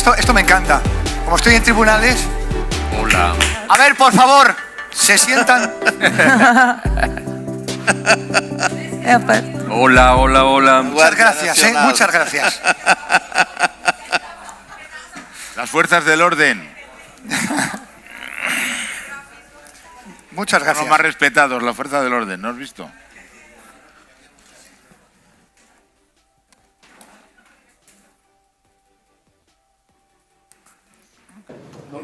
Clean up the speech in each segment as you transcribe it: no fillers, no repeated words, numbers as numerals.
Esto me encanta. Como estoy en tribunales... Hola. A ver, por favor, se sientan. Hola, hola, hola. Muchas gracias, muchas gracias. Las fuerzas del orden. Muchas gracias. Son los más respetados, la fuerza del orden, ¿no has visto? Tú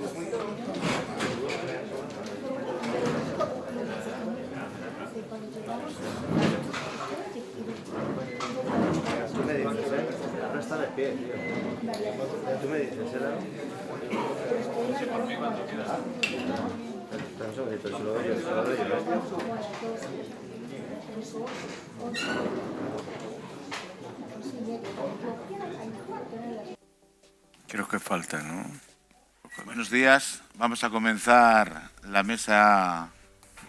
me dices, no está de pie, tío. Tú me dices, un segundito, se lo doy yo, Creo que falta, ¿no? Buenos días. Vamos a comenzar la mesa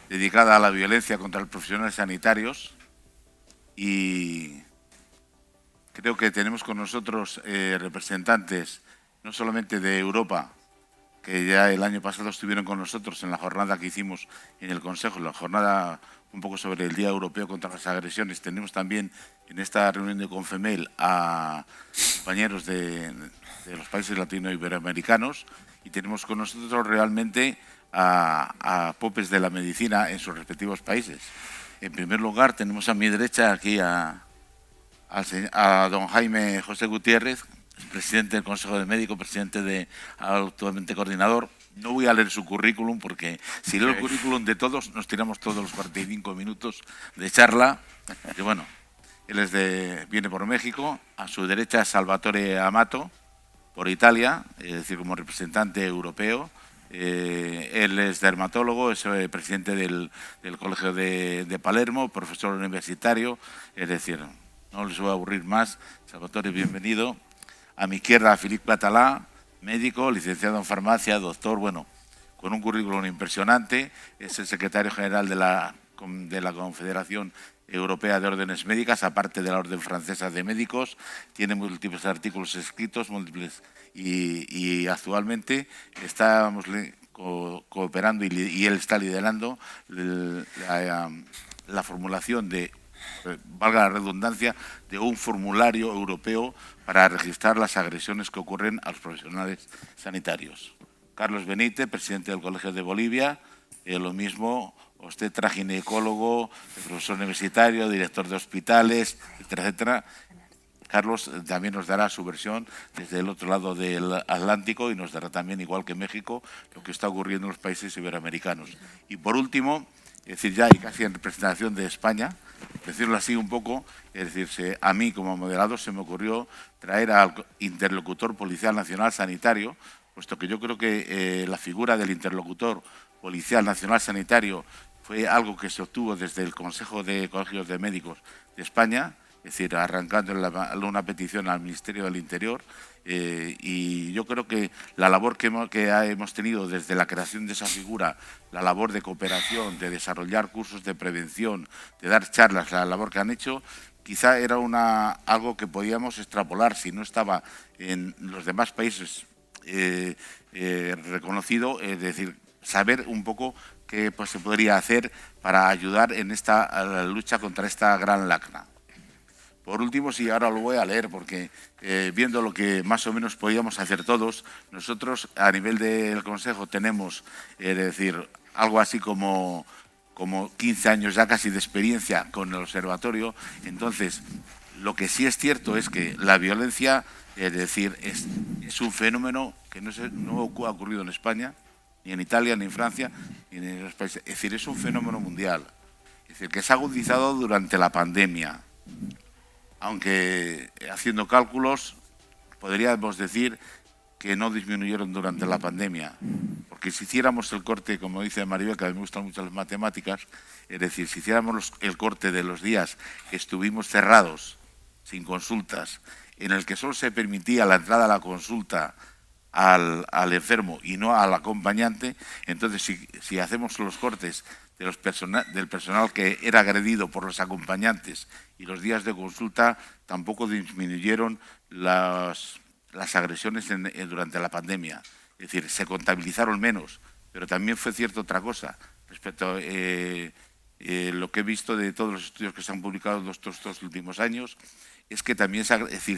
dedicada a la violencia contra los profesionales sanitarios y creo que tenemos con nosotros representantes no solamente de Europa, que ya el año pasado estuvieron con nosotros en la jornada que hicimos en el Consejo, la jornada un poco sobre el Día Europeo contra las Agresiones. Tenemos también en esta reunión de Confemel a compañeros de los países latinoamericanos y tenemos con nosotros realmente a popes de la medicina en sus respectivos países. En primer lugar, tenemos a mi derecha aquí a don Jaime José Gutiérrez, presidente del Consejo de Médicos, presidente actualmente coordinador. No voy a leer su currículum porque si leo el currículum de todos nos tiramos todos los 45 minutos de charla. Y bueno, él viene por México. A su derecha Salvatore Amato, por Italia, es decir, como representante europeo. Él es dermatólogo, es presidente del Colegio de Palermo, profesor universitario, es decir, no les voy a aburrir más. Salvatore, bienvenido. A mi izquierda, Philippe Català, médico, licenciado en farmacia, doctor, bueno, con un currículum impresionante. Es el secretario general de la Confederación Europea de Órdenes Médicas, aparte de la Orden Francesa de Médicos. Tiene múltiples artículos escritos, y actualmente estamos cooperando y él está liderando la formulación de, valga la redundancia, de un formulario europeo para registrar las agresiones que ocurren a los profesionales sanitarios. Carlos Benítez, presidente del Colegio de Bolivia, lo mismo, obstetra, ginecólogo, profesor universitario, director de hospitales, etcétera, etcétera. Carlos también nos dará su versión desde el otro lado del Atlántico y nos dará también, igual que México, lo que está ocurriendo en los países iberoamericanos. Y por último, es decir, ya y casi en representación de España, decirlo así un poco, es decir, a mí como moderador se me ocurrió traer al interlocutor policial nacional sanitario, puesto que yo creo que la figura del interlocutor policial nacional sanitario fue algo que se obtuvo desde el Consejo de Colegios de Médicos de España, es decir, arrancando una petición al Ministerio del Interior, y yo creo que la labor que hemos tenido desde la creación de esa figura, la labor de cooperación, de desarrollar cursos de prevención, de dar charlas, la labor que han hecho, quizá era algo que podíamos extrapolar si no estaba en los demás países reconocido, es decir, saber un poco qué se podría hacer para ayudar en esta lucha contra esta gran lacra. Por último, sí, ahora lo voy a leer porque viendo lo que más o menos podíamos hacer todos, nosotros a nivel del Consejo tenemos, es decir, algo así como 15 años ya casi de experiencia con el observatorio. Entonces, lo que sí es cierto es que la violencia, es decir, es un fenómeno que no ha ocurrido en España, ni en Italia, ni en Francia, ni en los países. Es decir, es un fenómeno mundial. Es decir, que se ha agudizado durante la pandemia. Aunque haciendo cálculos podríamos decir que no disminuyeron durante la pandemia, porque si hiciéramos el corte, como dice Maribel, que a mí me gustan mucho las matemáticas, es decir, si hiciéramos el corte de los días que estuvimos cerrados, sin consultas, en el que solo se permitía la entrada a la consulta al enfermo y no al acompañante, entonces si hacemos los cortes del personal que era agredido por los acompañantes y los días de consulta, tampoco disminuyeron las agresiones durante la pandemia. Es decir, se contabilizaron menos, pero también fue cierto otra cosa respecto a lo que he visto de todos los estudios que se han publicado en estos 2 últimos años, es que también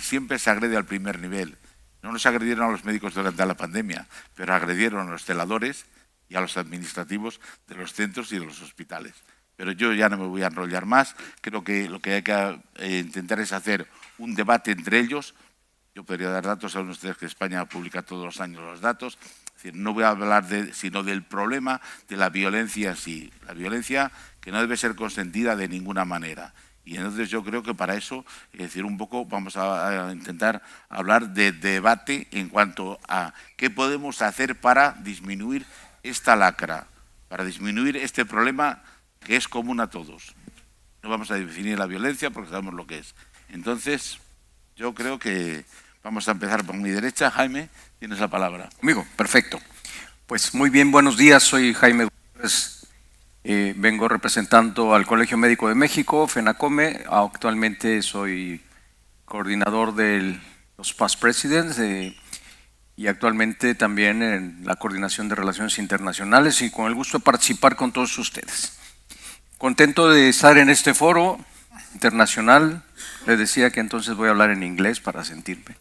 siempre se agrede al primer nivel. No nos agredieron a los médicos durante la pandemia, pero agredieron a los celadores y a los administrativos de los centros y de los hospitales. Pero yo ya no me voy a enrollar más. Creo que lo que hay que intentar es hacer un debate entre ellos. Yo podría dar datos, saben ustedes que España publica todos los años los datos. Es decir, no voy a hablar sino del problema de la violencia, sí. La violencia que no debe ser consentida de ninguna manera. Y entonces yo creo que para eso, es decir, un poco vamos a intentar hablar de debate en cuanto a qué podemos hacer para disminuir esta lacra, para disminuir este problema que es común a todos. No vamos a definir la violencia porque sabemos lo que es. Entonces, yo creo que vamos a empezar por mi derecha. Jaime, tienes la palabra. Conmigo, perfecto. Pues muy bien, buenos días, soy Jaime Gutiérrez. Vengo representando al Colegio Médico de México, FENACOME. Actualmente soy coordinador de los Past Presidents y actualmente también en la Coordinación de Relaciones Internacionales, y con el gusto de participar con todos ustedes. Contento de estar en este foro internacional. Les decía que entonces voy a hablar en inglés para sentirme.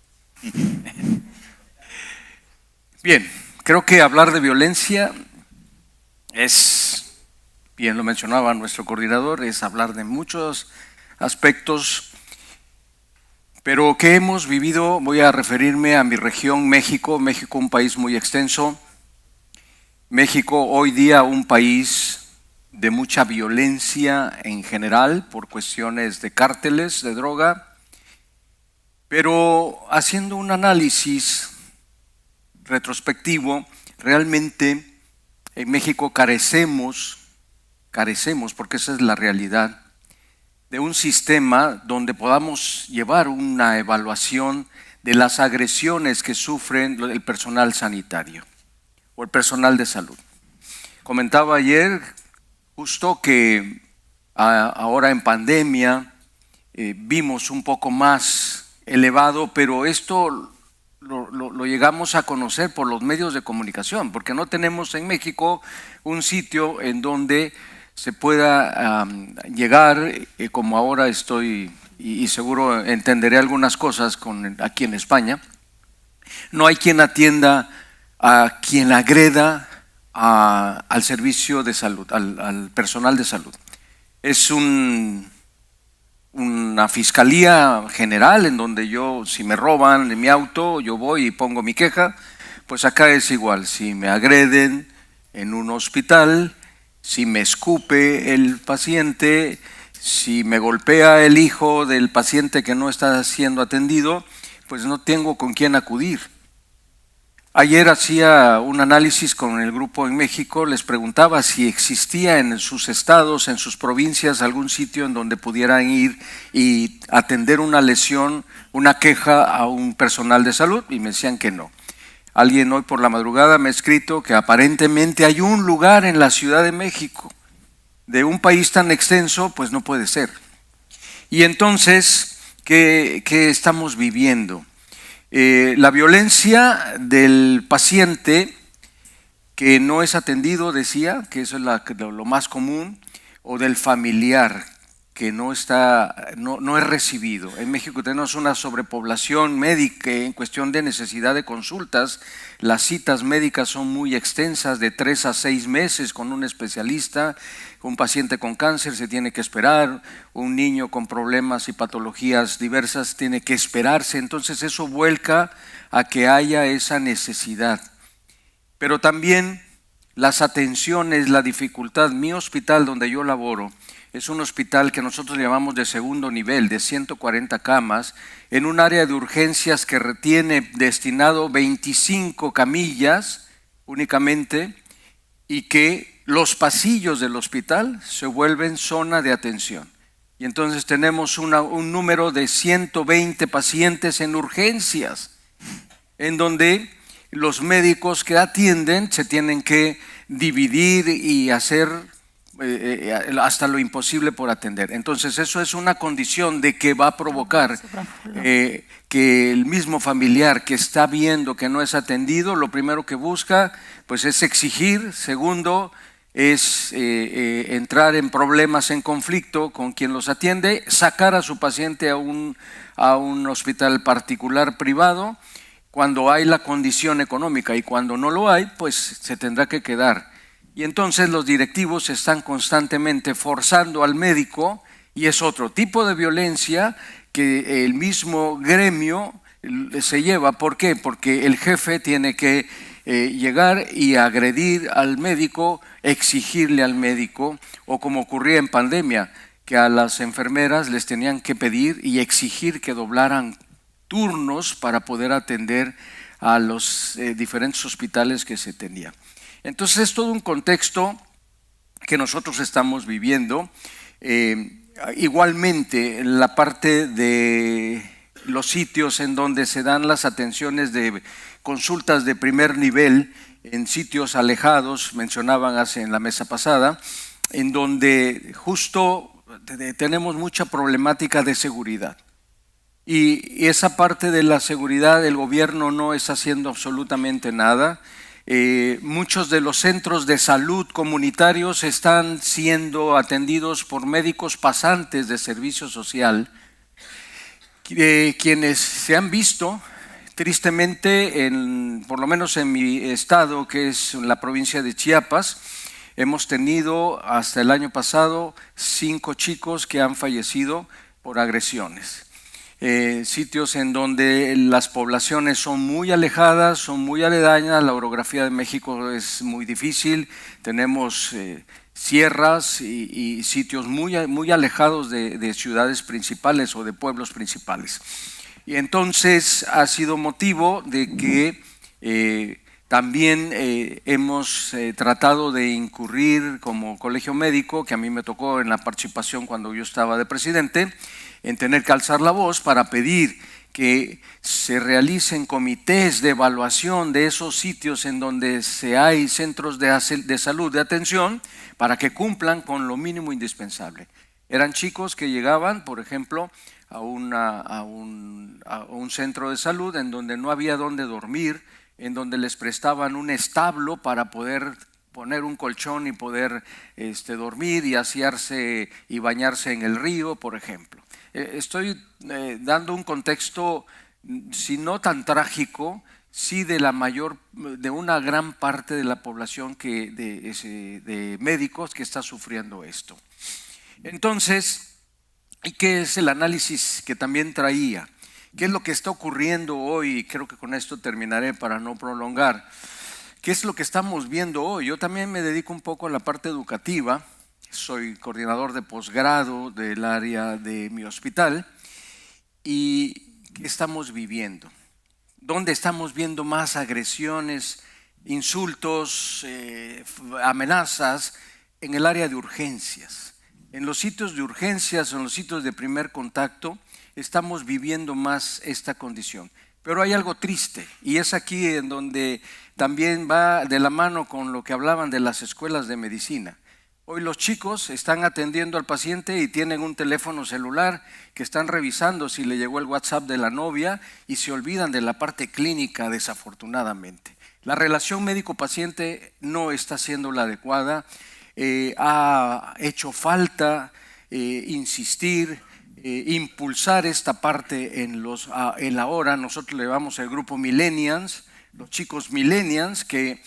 Bien, creo que hablar de violencia es, bien lo mencionaba nuestro coordinador, es hablar de muchos aspectos, pero que hemos vivido. Voy a referirme a mi región, México, un país muy extenso. México hoy día un país de mucha violencia en general por cuestiones de cárteles de droga, pero haciendo un análisis retrospectivo, realmente en México carecemos, porque esa es la realidad, de un sistema donde podamos llevar una evaluación de las agresiones que sufren el personal sanitario o el personal de salud. Comentaba ayer justo que ahora en pandemia vimos un poco más elevado, pero esto lo llegamos a conocer por los medios de comunicación, porque no tenemos en México un sitio en donde se pueda llegar, como ahora estoy, y seguro entenderé algunas cosas aquí en España. No hay quien atienda a quien agreda al servicio de salud, al personal de salud. Es una fiscalía general en donde yo, si me roban en mi auto, yo voy y pongo mi queja. Pues acá es igual, si me agreden en un hospital, si me escupe el paciente, si me golpea el hijo del paciente que no está siendo atendido, pues no tengo con quién acudir. Ayer hacía un análisis con el grupo en México, les preguntaba si existía en sus estados, en sus provincias, algún sitio en donde pudieran ir y atender una lesión, una queja a un personal de salud, y me decían que no. Alguien hoy por la madrugada me ha escrito que aparentemente hay un lugar en la Ciudad de México. De un país tan extenso, pues no puede ser. Y entonces, ¿qué estamos viviendo? La violencia del paciente que no es atendido, decía, que eso es lo más común, o del familiar que no es recibido. En México tenemos una sobrepoblación médica en cuestión de necesidad de consultas. Las citas médicas son muy extensas, de 3 a 6 meses con un especialista. Un paciente con cáncer se tiene que esperar, un niño con problemas y patologías diversas tiene que esperarse. Entonces eso vuelca a que haya esa necesidad. Pero también las atenciones, la dificultad. Mi hospital donde yo laboro es un hospital que nosotros llamamos de segundo nivel, de 140 camas, en un área de urgencias que tiene destinado 25 camillas únicamente, y que los pasillos del hospital se vuelven zona de atención. Y entonces tenemos un número de 120 pacientes en urgencias, en donde los médicos que atienden se tienen que dividir y hacer hasta lo imposible por atender. Entonces eso es una condición de que va a provocar que el mismo familiar que está viendo que no es atendido, lo primero que busca pues es exigir. Segundo, es entrar en problemas, en conflicto con quien los atiende, sacar a su paciente a un hospital particular privado cuando hay la condición económica, y cuando no lo hay, pues se tendrá que quedar. Y entonces los directivos están constantemente forzando al médico, y es otro tipo de violencia que el mismo gremio se lleva. ¿Por qué? Porque el jefe tiene que llegar y agredir al médico, exigirle al médico, o como ocurría en pandemia, que a las enfermeras les tenían que pedir y exigir que doblaran turnos para poder atender a los diferentes hospitales que se tenían. Entonces es todo un contexto que nosotros estamos viviendo. Igualmente, la parte de los sitios en donde se dan las atenciones de consultas de primer nivel en sitios alejados, mencionaban en la mesa pasada, en donde justo tenemos mucha problemática de seguridad. Y esa parte de la seguridad el gobierno no está haciendo absolutamente nada. Muchos de los centros de salud comunitarios están siendo atendidos por médicos pasantes de servicio social, quienes se han visto tristemente, por lo menos en mi estado, que es la provincia de Chiapas, hemos tenido hasta el año pasado 5 chicos que han fallecido por agresiones. Sitios en donde las poblaciones son muy alejadas, son muy aledañas, la orografía de México es muy difícil, tenemos sierras y sitios muy alejados de ciudades principales o de pueblos principales. Y entonces ha sido motivo de que también hemos tratado de incurrir como colegio médico, que a mí me tocó en la participación cuando yo estaba de presidente, en tener que alzar la voz para pedir que se realicen comités de evaluación de esos sitios en donde hay centros de salud, de atención, para que cumplan con lo mínimo indispensable. Eran chicos que llegaban, por ejemplo, a un centro de salud en donde no había dónde dormir, en donde les prestaban un establo para poder poner un colchón y poder dormir y asearse y bañarse en el río, por ejemplo. Estoy dando un contexto, si no tan trágico, sí de una gran parte de la población de médicos que está sufriendo esto. Entonces, ¿y qué es el análisis que también traía? ¿Qué es lo que está ocurriendo hoy? Creo que con esto terminaré para no prolongar. ¿Qué es lo que estamos viendo hoy? Yo también me dedico un poco a la parte educativa. Soy coordinador de posgrado del área de mi hospital. ¿Y qué estamos viviendo? ¿Dónde estamos viendo más agresiones, insultos, amenazas? En el área de urgencias. En los sitios de urgencias, en los sitios de primer contacto, estamos viviendo más esta condición. Pero hay algo triste, y es aquí en donde también va de la mano con lo que hablaban de las escuelas de medicina. Hoy los chicos están atendiendo al paciente y tienen un teléfono celular que están revisando si le llegó el WhatsApp de la novia y se olvidan de la parte clínica, desafortunadamente. La relación médico-paciente no está siendo la adecuada. Ha hecho falta insistir, impulsar esta parte en la hora. Nosotros le llamamos el grupo Millennials, los chicos Millennials, que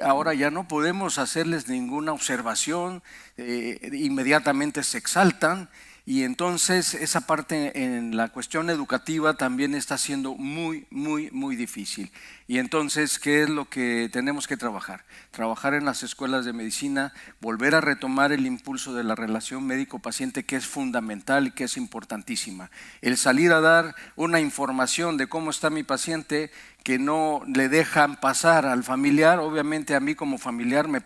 ahora ya no podemos hacerles ninguna observación, inmediatamente se exaltan, y entonces esa parte en la cuestión educativa también está siendo muy difícil. Y entonces, ¿qué es lo que tenemos que trabajar? Trabajar en las escuelas de medicina, volver a retomar el impulso de la relación médico-paciente, que es fundamental y que es importantísima. El salir a dar una información de cómo está mi paciente, que no le dejan pasar al familiar, obviamente a mí como familiar me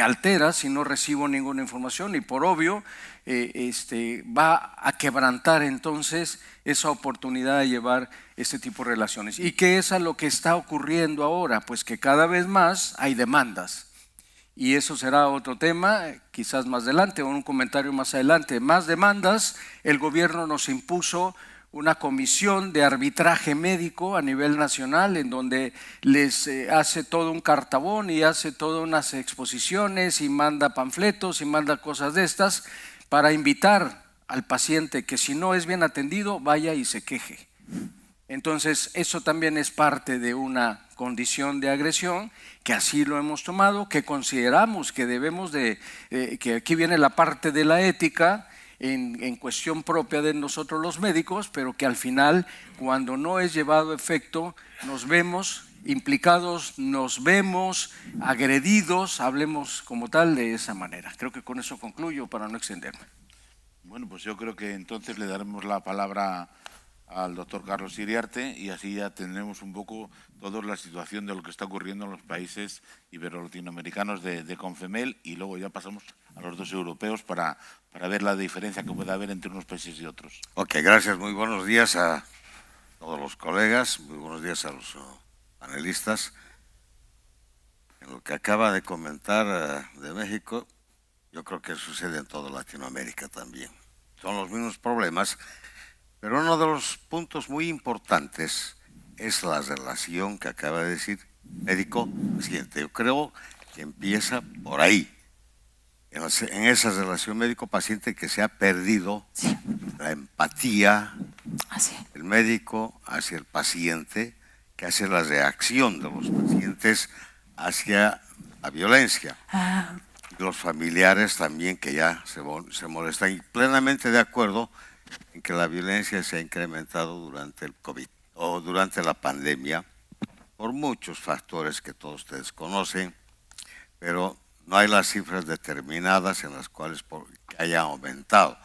altera si no recibo ninguna información, y por obvio va a quebrantar entonces esa oportunidad de llevar este tipo de relaciones. ¿Y qué es a lo que está ocurriendo ahora? Pues que cada vez más hay demandas. y eso será otro tema, quizás más adelante, o un comentario más adelante. Más demandas, el gobierno nos impuso una comisión de arbitraje médico a nivel nacional en donde les hace todo un cartabón y hace todas unas exposiciones y manda panfletos y manda cosas de estas para invitar al paciente que si no es bien atendido vaya y se queje. Entonces eso también es parte de una condición de agresión que así lo hemos tomado, que consideramos que debemos de, que aquí viene la parte de la ética, en cuestión propia de nosotros los médicos, pero que al final, cuando no es llevado a efecto, nos vemos implicados, nos vemos agredidos, hablemos como tal de esa manera. Creo que con eso concluyo para no extenderme. Bueno, pues yo creo que entonces le daremos la palabra al doctor Carlos Iriarte y así ya tendremos un poco toda la situación de lo que está ocurriendo en los países ibero-latinoamericanos de Confemel, y luego ya pasamos a los dos europeos para ver la diferencia que puede haber entre unos países y otros. Ok, gracias. Muy buenos días a todos los colegas, muy buenos días a los panelistas. En lo que acaba de comentar de México, yo creo que sucede en toda Latinoamérica también. Son los mismos problemas, pero uno de los puntos muy importantes es la relación que acaba de decir médico-paciente. Yo creo que empieza por ahí, en esa relación médico-paciente que se ha perdido la empatía del médico hacia el paciente, que hace la reacción de los pacientes hacia la violencia. Los familiares también que ya se molestan, y plenamente de acuerdo en que la violencia se ha incrementado durante el COVID o durante la pandemia por muchos factores que todos ustedes conocen, pero no hay las cifras determinadas en las cuales que haya aumentado.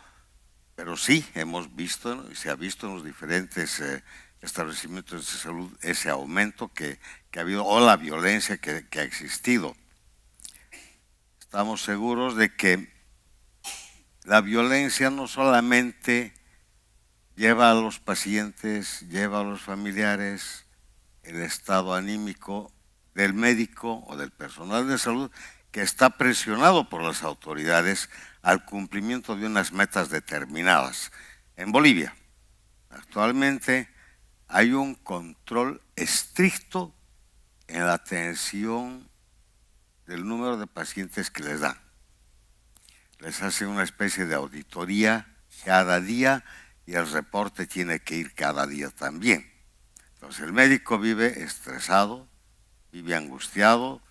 Pero sí hemos visto, y se ha visto en los diferentes establecimientos de salud, ese aumento que ha habido, o la violencia que ha existido. Estamos seguros de que la violencia no solamente lleva a los pacientes, lleva a los familiares, el estado anímico del médico o del personal de salud que está presionado por las autoridades al cumplimiento de unas metas determinadas. En Bolivia, actualmente hay un control estricto en la atención del número de pacientes que les dan. Les hace una especie de auditoría cada día y el reporte tiene que ir cada día también. Entonces el médico vive estresado, vive angustiado,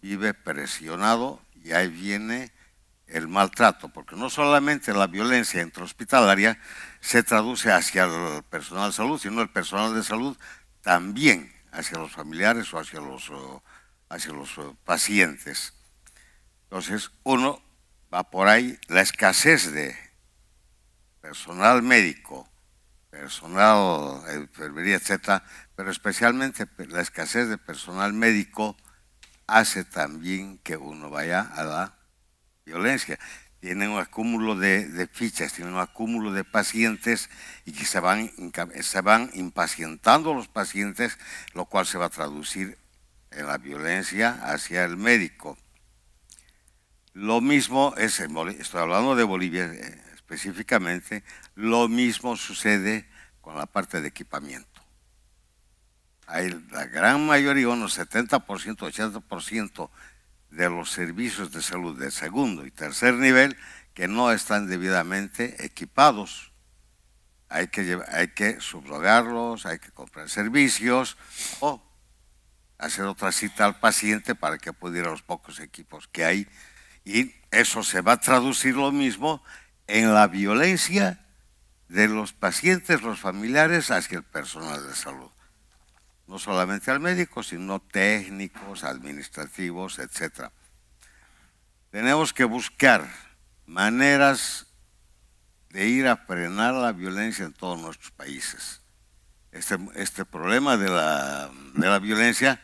vive presionado, y ahí viene el maltrato, porque no solamente la violencia intrahospitalaria se traduce hacia el personal de salud, sino el personal de salud también hacia los familiares o hacia los pacientes. Entonces uno va por ahí, la escasez de personal médico, personal de enfermería, etcétera, pero especialmente la escasez de personal médico hace también que uno vaya a la violencia. Tiene un acúmulo de fichas, tiene un acúmulo de pacientes y que se van impacientando los pacientes, lo cual se va a traducir en la violencia hacia el médico. Lo mismo es, estoy hablando de Bolivia específicamente, lo mismo sucede con la parte de equipamiento. Hay la gran mayoría, unos 70%, 80% de los servicios de salud de segundo y tercer nivel que no están debidamente equipados. Hay que subrogarlos, hay que comprar servicios o hacer otra cita al paciente para que pueda ir a los pocos equipos que hay. Y eso se va a traducir lo mismo en la violencia de los pacientes, los familiares, hacia el personal de salud. No solamente al médico, sino técnicos, administrativos, etc. Tenemos que buscar maneras de ir a frenar la violencia en todos nuestros países. Este problema de la violencia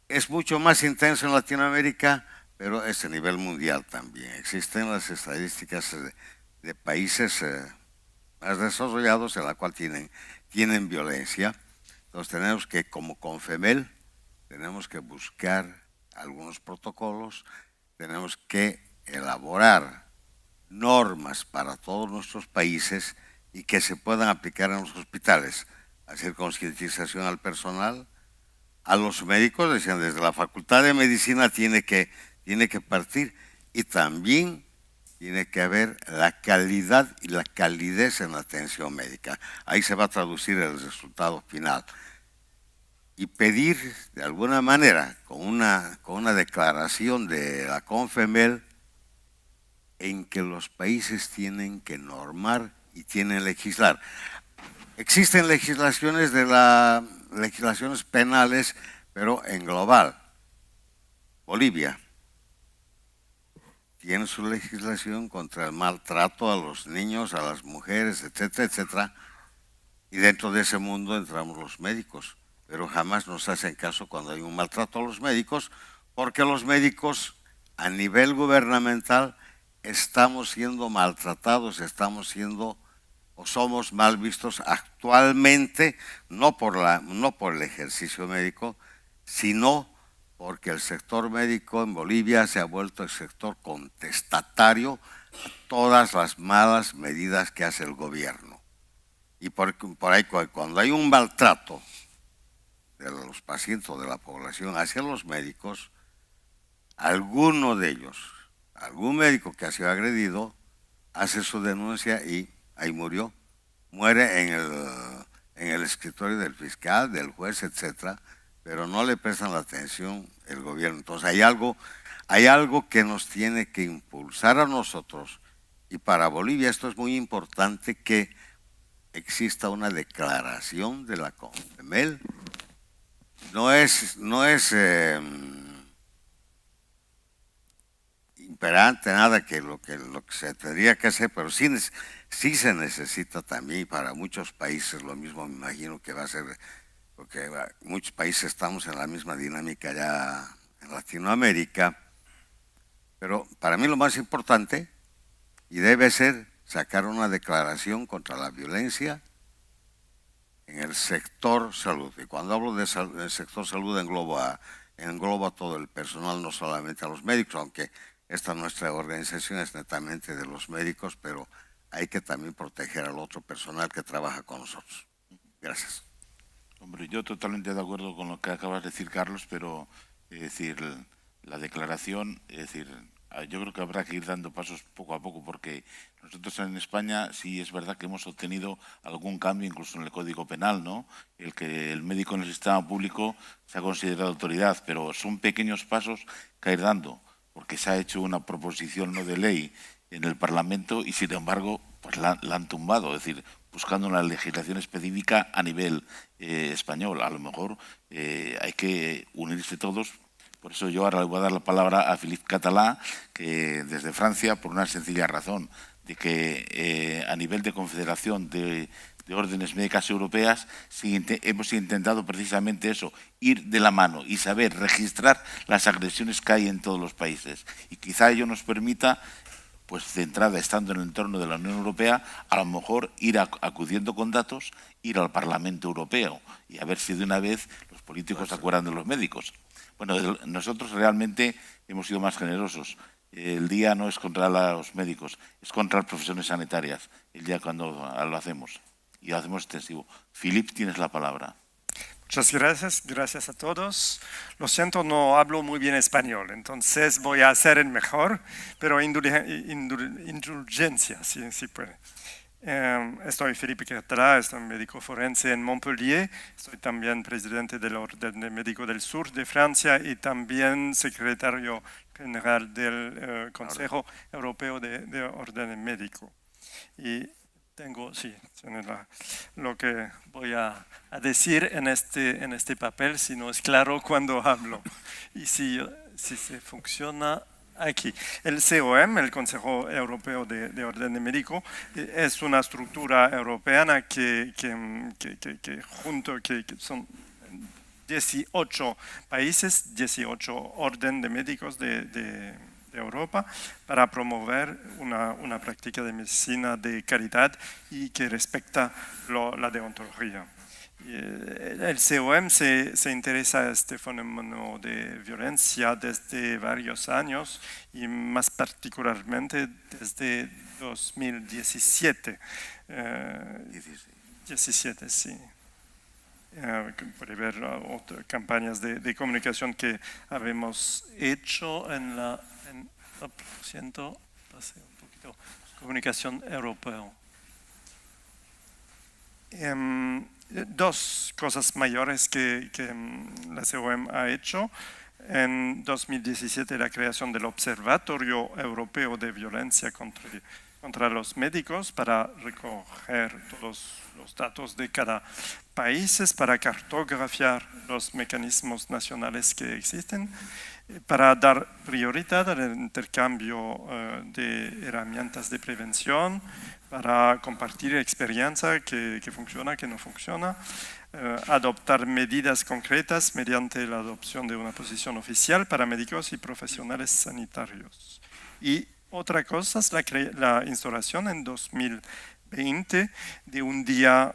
es mucho más intenso en Latinoamérica, pero es a nivel mundial también. Existen las estadísticas de países más desarrollados en la cual tienen violencia. Entonces tenemos que, como Confemel, tenemos que buscar algunos protocolos, tenemos que elaborar normas para todos nuestros países y que se puedan aplicar en los hospitales, hacer concientización al personal, a los médicos, decían, desde la Facultad de Medicina tiene que partir, y también tiene que haber la calidad y la calidez en la atención médica. Ahí se va a traducir el resultado final. Y pedir, de alguna manera, con una declaración de la CONFEMEL, en que los países tienen que normar y tienen que legislar. Existen legislaciones legislaciones penales, pero en global. Bolivia tiene su legislación contra el maltrato a los niños, a las mujeres, etcétera, etcétera. Y dentro de ese mundo entramos los médicos, pero jamás nos hacen caso cuando hay un maltrato a los médicos, porque los médicos a nivel gubernamental estamos siendo maltratados, estamos siendo o somos mal vistos actualmente, no por el ejercicio médico, sino porque el sector médico en Bolivia se ha vuelto el sector contestatario a todas las malas medidas que hace el gobierno. Y por ahí, cuando hay un maltrato de los pacientes o de la población hacia los médicos, alguno de ellos, algún médico que ha sido agredido, hace su denuncia y ahí murió. Muere en el escritorio del fiscal, del juez, etcétera, pero no le prestan la atención el gobierno. Entonces hay algo que nos tiene que impulsar a nosotros, y para Bolivia esto es muy importante, que exista una declaración de la CONFEMEL. No es imperante nada que lo que se tendría que hacer, pero sí se necesita también, y para muchos países lo mismo me imagino que va a ser, porque muchos países estamos en la misma dinámica ya en Latinoamérica, pero para mí lo más importante, y debe ser, sacar una declaración contra la violencia en el sector salud. Y cuando hablo del sector salud engloba a todo el personal, no solamente a los médicos, aunque nuestra organización es netamente de los médicos, pero hay que también proteger al otro personal que trabaja con nosotros. Gracias. Hombre, yo totalmente de acuerdo con lo que acabas de decir, Carlos, pero es decir, la declaración, es decir, yo creo que habrá que ir dando pasos poco a poco, porque nosotros en España sí es verdad que hemos obtenido algún cambio, incluso en el Código Penal, ¿no? El que el médico en el sistema público se ha considerado autoridad, pero son pequeños pasos que ir dando, porque se ha hecho una proposición no de ley en el Parlamento y, sin embargo, pues la han tumbado, es decir, buscando una legislación específica a nivel español. A lo mejor hay que unirse todos. Por eso yo ahora le voy a dar la palabra a Philippe Català, que desde Francia, por una sencilla razón, de que a nivel de Confederación de Órdenes Médicas Europeas hemos intentado precisamente eso, ir de la mano y saber registrar las agresiones que hay en todos los países. Y quizá ello nos permita, pues de entrada, estando en el entorno de la Unión Europea, a lo mejor ir acudiendo con datos, ir al Parlamento Europeo y a ver si de una vez los políticos se acuerdan de los médicos. Bueno, nosotros realmente hemos sido más generosos. El día no es contra los médicos, es contra las profesiones sanitarias, el día cuando lo hacemos. Y lo hacemos extensivo. Philippe, tienes la palabra. Muchas gracias a todos. Lo siento, no hablo muy bien español, entonces voy a hacer el mejor, pero indulgencia, si puede. Estoy Philippe Català, estoy médico forense en Montpellier, soy también presidente del Orden Médico del Sur de Francia y también secretario general del Consejo Europeo de Orden Médico. Y tengo lo que voy a decir en este papel, si no es claro cuando hablo. Y si se funciona aquí. El COM, el Consejo Europeo de Orden Médico, es una estructura europea que son 18 países, 18 orden de médicos de Europa, para promover una práctica de medicina de calidad y que respecta la deontología. El COM se interesa a este fenómeno de violencia desde varios años y más particularmente desde 2017. 17, sí. Puede ver campañas de comunicación que habíamos hecho en la comunicación europea. Dos cosas mayores que la COM ha hecho. En 2017 la creación del Observatorio Europeo de Violencia contra los médicos para recoger todos los datos de cada país, para cartografiar los mecanismos nacionales que existen, para dar prioridad al intercambio de herramientas de prevención, para compartir experiencia que funciona, que no funciona, adoptar medidas concretas mediante la adopción de una posición oficial para médicos y profesionales sanitarios. Y otra cosa es la instauración en 2020 de un día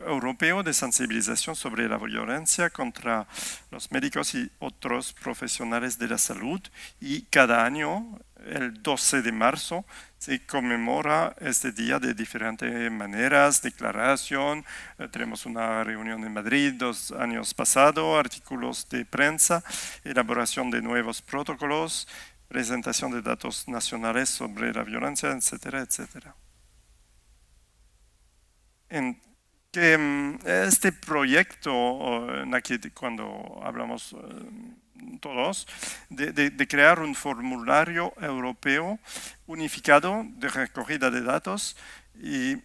europeo de sensibilización sobre la violencia contra los médicos y otros profesionales de la salud, y cada año, el 12 de marzo, se conmemora este día de diferentes maneras, declaración, tenemos una reunión en Madrid 2 años pasados, artículos de prensa, elaboración de nuevos protocolos, presentación de datos nacionales sobre la violencia, etcétera, etcétera. Este proyecto, cuando hablamos todos, de crear un formulario europeo unificado de recogida de datos, y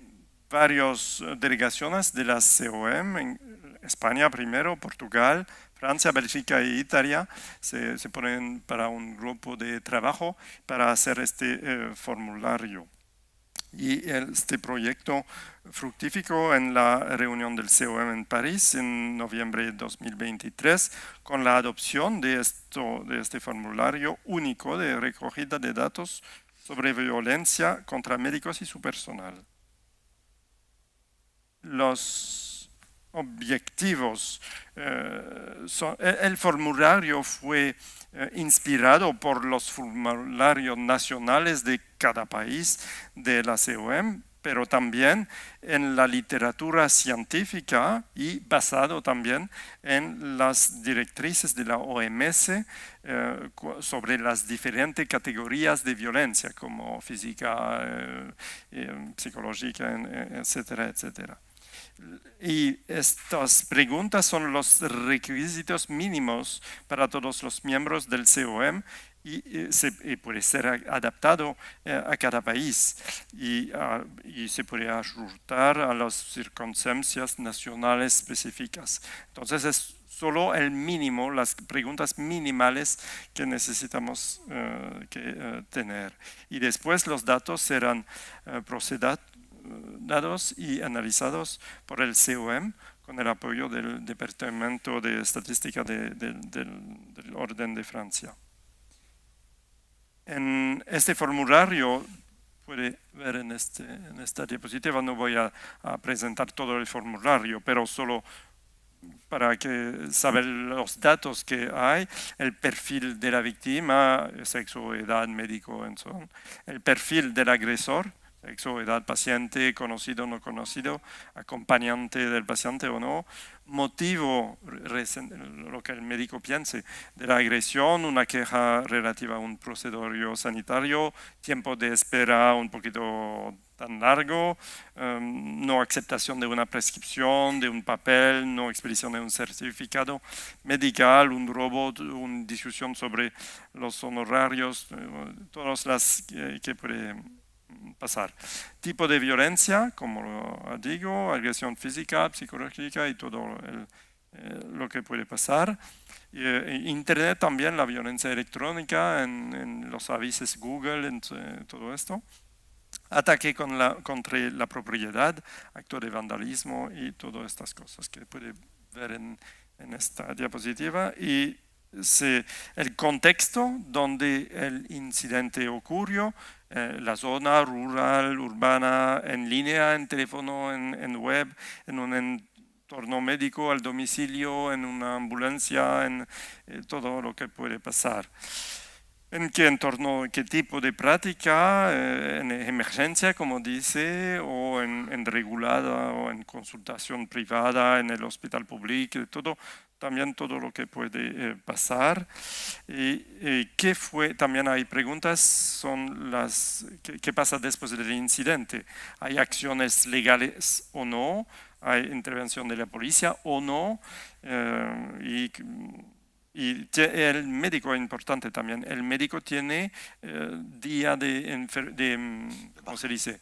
varias delegaciones de la COM, en España primero, Portugal, Francia, Bélgica e Italia, se ponen para un grupo de trabajo para hacer este formulario. Y este proyecto fructificó en la reunión del COM en París en noviembre de 2023 con la adopción de este formulario único de recogida de datos sobre violencia contra médicos y su personal. Los objetivos, el formulario fue inspirado por los formularios nacionales de cada país de la COM, pero también en la literatura científica y basado también en las directrices de la OMS sobre las diferentes categorías de violencia, como física, psicológica, etcétera, etcétera. Y estas preguntas son los requisitos mínimos para todos los miembros del COM y puede ser adaptado a cada país y se puede ajustar a las circunstancias nacionales específicas. Entonces es solo el mínimo, las preguntas minimales que necesitamos tener. Y después los datos serán dados y analizados por el COM con el apoyo del Departamento de Estadística del Orden de Francia. En este formulario, puede ver en esta diapositiva, no voy a presentar todo el formulario, pero solo para saber los datos que hay, el perfil de la víctima, sexo, edad, médico, el perfil del agresor, sexo, edad, paciente, conocido o no conocido, acompañante del paciente o no, motivo, lo que el médico piense de la agresión, una queja relativa a un procedimiento sanitario, tiempo de espera un poquito tan largo, no aceptación de una prescripción, de un papel, no expedición de un certificado medical, un robo, una discusión sobre los honorarios, todas las que puede pasar. Tipo de violencia, como digo, agresión física, psicológica y todo lo que puede pasar. Internet también, la violencia electrónica en los avisos Google, en todo esto. Ataque contra la propiedad, acto de vandalismo y todas estas cosas que puede ver en esta diapositiva. Y el contexto donde el incidente ocurrió, la zona rural, urbana, en línea, en teléfono, en web, en un turno médico al domicilio, en una ambulancia, en todo lo que puede pasar. ¿En qué entorno, qué tipo de práctica? En emergencia, como dice, o en regulada, o en consultación privada, en el hospital público, todo, también todo lo que puede pasar. ¿Qué fue? También hay preguntas, son ¿qué pasa después del incidente? ¿Hay acciones legales o no? ¿Hay intervención de la policía o no? Y el médico es importante también. El médico tiene día ¿cómo se dice?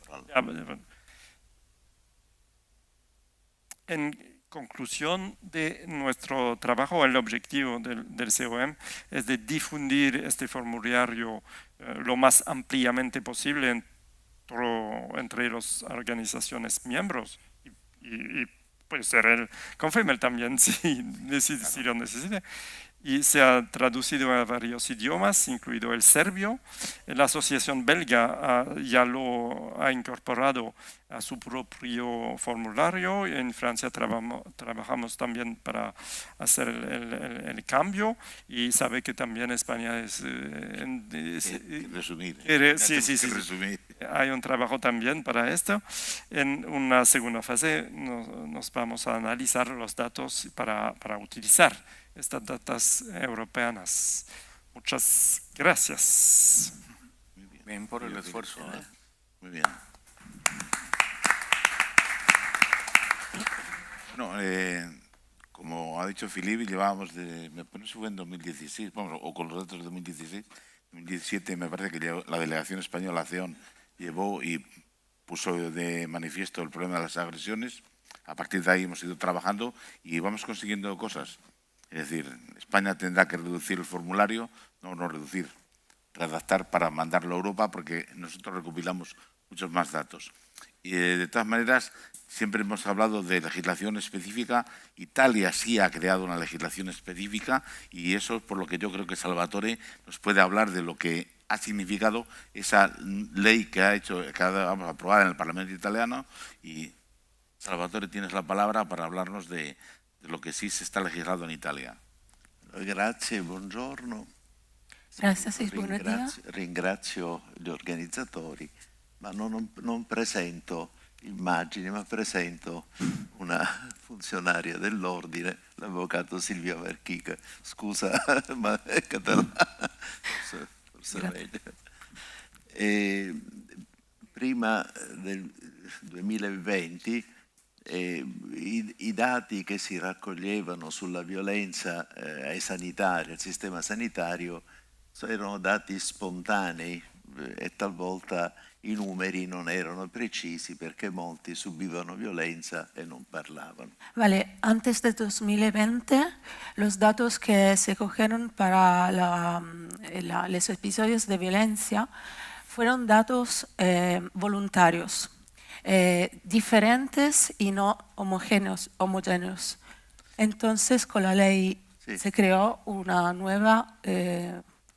En conclusión de nuestro trabajo, el objetivo del COM es de difundir este formulario lo más ampliamente posible entre las organizaciones miembros y puede ser el Confemer también si lo necesita. Y se ha traducido a varios idiomas, incluido el serbio. La asociación belga ya lo ha incorporado a su propio formulario. En Francia trabajamos también para hacer el cambio y sabe que también España es... resumir. Sí. Hay un trabajo también para esto. En una segunda fase nos vamos a analizar los datos para utilizar estas datas europeas. Muchas gracias. Muy bien. Bien por el esfuerzo. Muy bien. Bueno, como ha dicho Filipe, llevábamos no sé si fue en 2016, vamos, o con los datos de 2016, 2017 me parece que la delegación española a CEON llevó y puso de manifiesto el problema de las agresiones. A partir de ahí hemos ido trabajando y vamos consiguiendo cosas. Es decir, España tendrá que reducir el formulario, no reducir, redactar para mandarlo a Europa porque nosotros recopilamos muchos más datos. Y de todas maneras, siempre hemos hablado de legislación específica. Italia sí ha creado una legislación específica y eso es por lo que yo creo que Salvatore nos puede hablar de lo que ha significado esa ley que vamos aprobada en el Parlamento italiano. Y Salvatore, tienes la palabra para hablarnos de lo che sì si sta legislando in Italia. Grazie, buongiorno. Gracias y buenos días. Ringrazio gli organizzatori, ma non presento immagini, ma presento una funzionaria dell'ordine, l'avvocato Silvia Verchica. Scusa, ma è catalano, forse è meglio. Prima del 2020 i dati che si raccoglievano sulla violenza ai sanitari, al sistema sanitario, erano dati spontanei e talvolta i numeri non erano precisi perché molti subivano violenza e non parlavano. Vale, antes de 2020, los datos que se cogieron para los episodios de violencia fueron datos voluntarios. Diferentes y no homogéneos. Entonces, con la ley se creó una nueva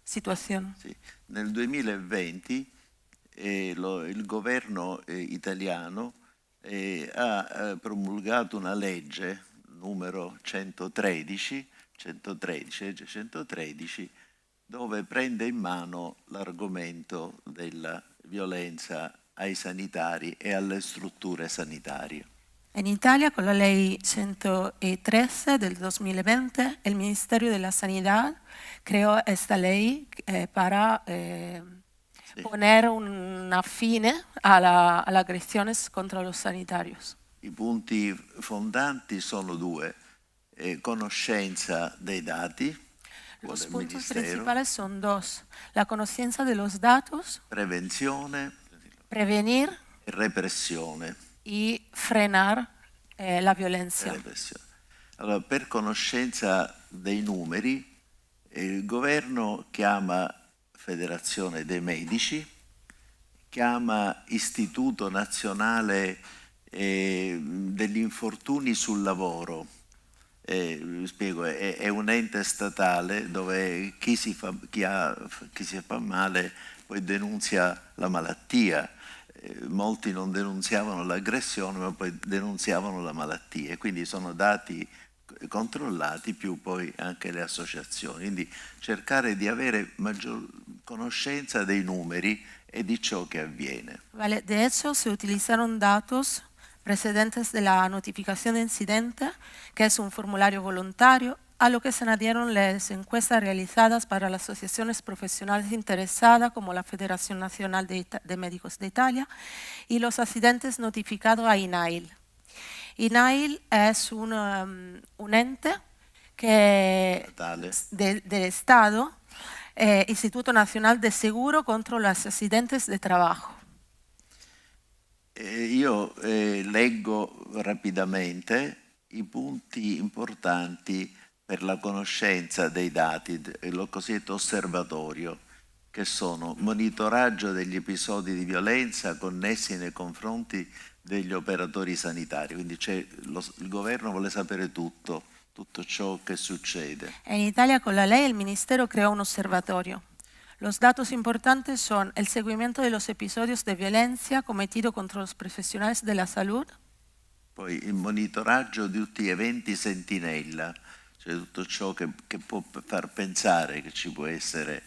situación. Sì. Nel 2020 il governo italiano ha promulgato una legge numero 113, legge 113, dove prende in mano l'argomento della violenza ai sanitari e alle strutture sanitarie. En Italia, con la ley 113 del 2020, el Ministerio de la Sanidad creó esta ley para poner una fine a las agresiones contra los sanitarios. I punti fondanti sono due: conoscenza dei dati. Los puntos principales son dos: la conciencia de los datos, prevenzione, prevenir e repressione. Y frenar la violencia. Allora, per conoscenza dei numeri, il governo chiama Federazione dei Medici, chiama Istituto Nazionale degli Infortuni sul Lavoro. Spiego, è un ente statale dove chi si fa male poi denunzia la malattia. molti non denunziavano l'aggressione ma poi denunziavano la malattia, e quindi sono dati controllati più poi anche le associazioni, quindi cercare di avere maggior conoscenza dei numeri e di ciò che avviene. Vale, de hecho, se utilizaron datos precedentes de la notificación de incidente, que es un formulario voluntario, a lo que se añadieron las encuestas realizadas para las asociaciones profesionales interesadas, como la Federación Nacional de Médicos de Italia, y los accidentes notificados a INAIL. INAIL es un ente que del Estado, Instituto Nacional de Seguro contra los Accidentes de Trabajo. Io leggo rapidamente i punti importanti per la conoscenza dei dati, lo cosiddetto osservatorio, che sono monitoraggio degli episodi di violenza connessi nei confronti degli operatori sanitari, quindi il governo vuole sapere tutto ciò che succede. En Italia, con la ley, el Ministerio creó un observatorio. Los datos importantes son el seguimiento de los episodios de violencia cometido contra los profesionales de la salud. Poi il monitoraggio di tutti gli eventi sentinella, cioè tutto ciò che può far pensare che ci può essere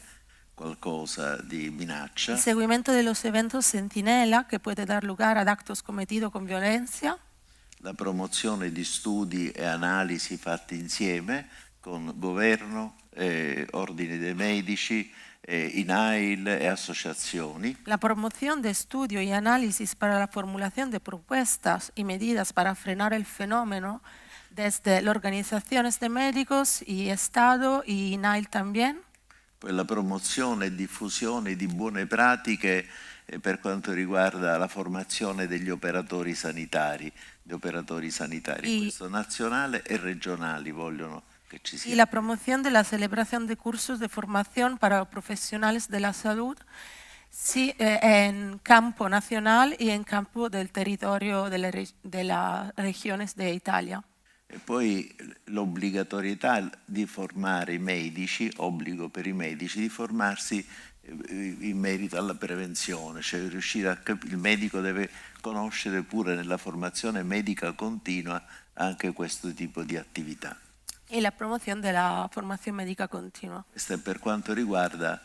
qualcosa di minaccia. El seguimiento de los eventos centinela, que puede dar lugar a actos cometidos con violencia. La promozione di studi e analisi fatti insieme con governo, ordini dei medici, INAIL e associazioni. La promoción de estudio y análisis para la formulación de propuestas y medidas para frenar el fenómeno desde las organizaciones de médicos y Estado y INAIL también. Poi la promozione e diffusione di buone pratiche per quanto riguarda la formazione degli operatori sanitari, questo nazionale e regionali vogliono che ci sia. Y la promoción de la celebración de cursos de formación para profesionales de la salud, sí, en campo nacional y en campo del territorio de las regiones de Italia. E poi l'obbligatorietà di formare i medici, obbligo per i medici di formarsi in merito alla prevenzione, cioè il medico deve conoscere pure nella formazione medica continua anche questo tipo di attività. Y la promoción de la formación médica continua. Questo è per quanto riguarda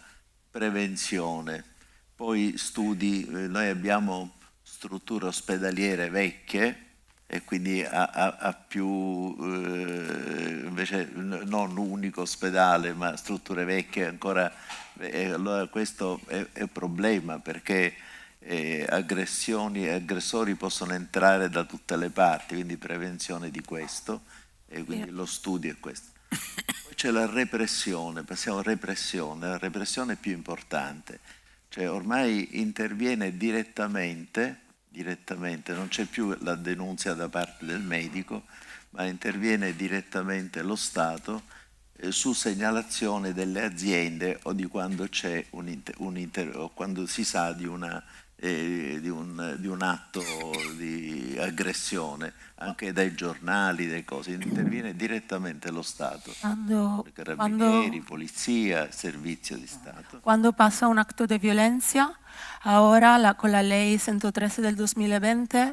prevenzione. Poi studi, noi abbiamo strutture ospedaliere vecchie e quindi a più, invece non un unico ospedale, ma strutture vecchie ancora, allora questo è un problema perché aggressioni e aggressori possono entrare da tutte le parti, quindi prevenzione di questo, e quindi lo studio è questo. Poi c'è la repressione, passiamo alla repressione, la repressione è più importante, cioè ormai interviene direttamente, non c'è più la denunzia da parte del medico, ma interviene direttamente lo Stato su segnalazione delle aziende o di quando c'è o quando si sa di un atto di aggressione, anche dai giornali, dai cose, interviene direttamente lo Stato, carabinieri, polizia, servizio di Stato. Cuando pasa un acto de violencia, ahora con la ley 113 del 2020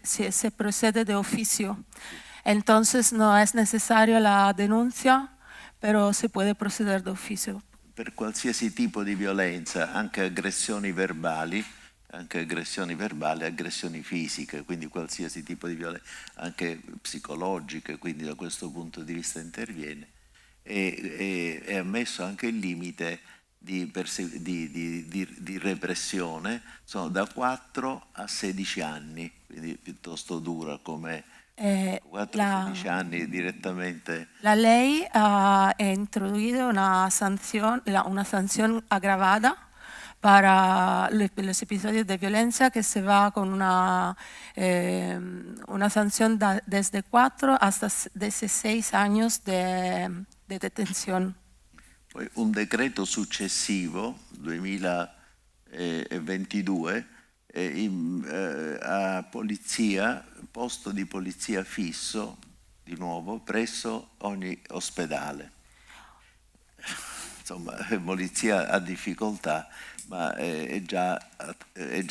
se procede de oficio. Entonces no es necesaria la denuncia, pero se puede proceder de oficio. Per qualsiasi tipo di violenza, anche aggressioni verbali, aggressioni fisiche, quindi qualsiasi tipo di violenza, anche psicologiche, quindi da questo punto di vista interviene. È ammesso anche il limite di repressione, sono da 4 a 16 anni, quindi piuttosto dura come 4-16 anni direttamente. La ley ha introducido una sanción agravada para los episodios de violencia que se va con una sanción desde 4 hasta 16 años de detención. Poi un decreto successivo, 2022, a polizia, posto di polizia fisso, di nuovo, presso ogni ospedale. insomma, polizia ha difficoltà, ma è già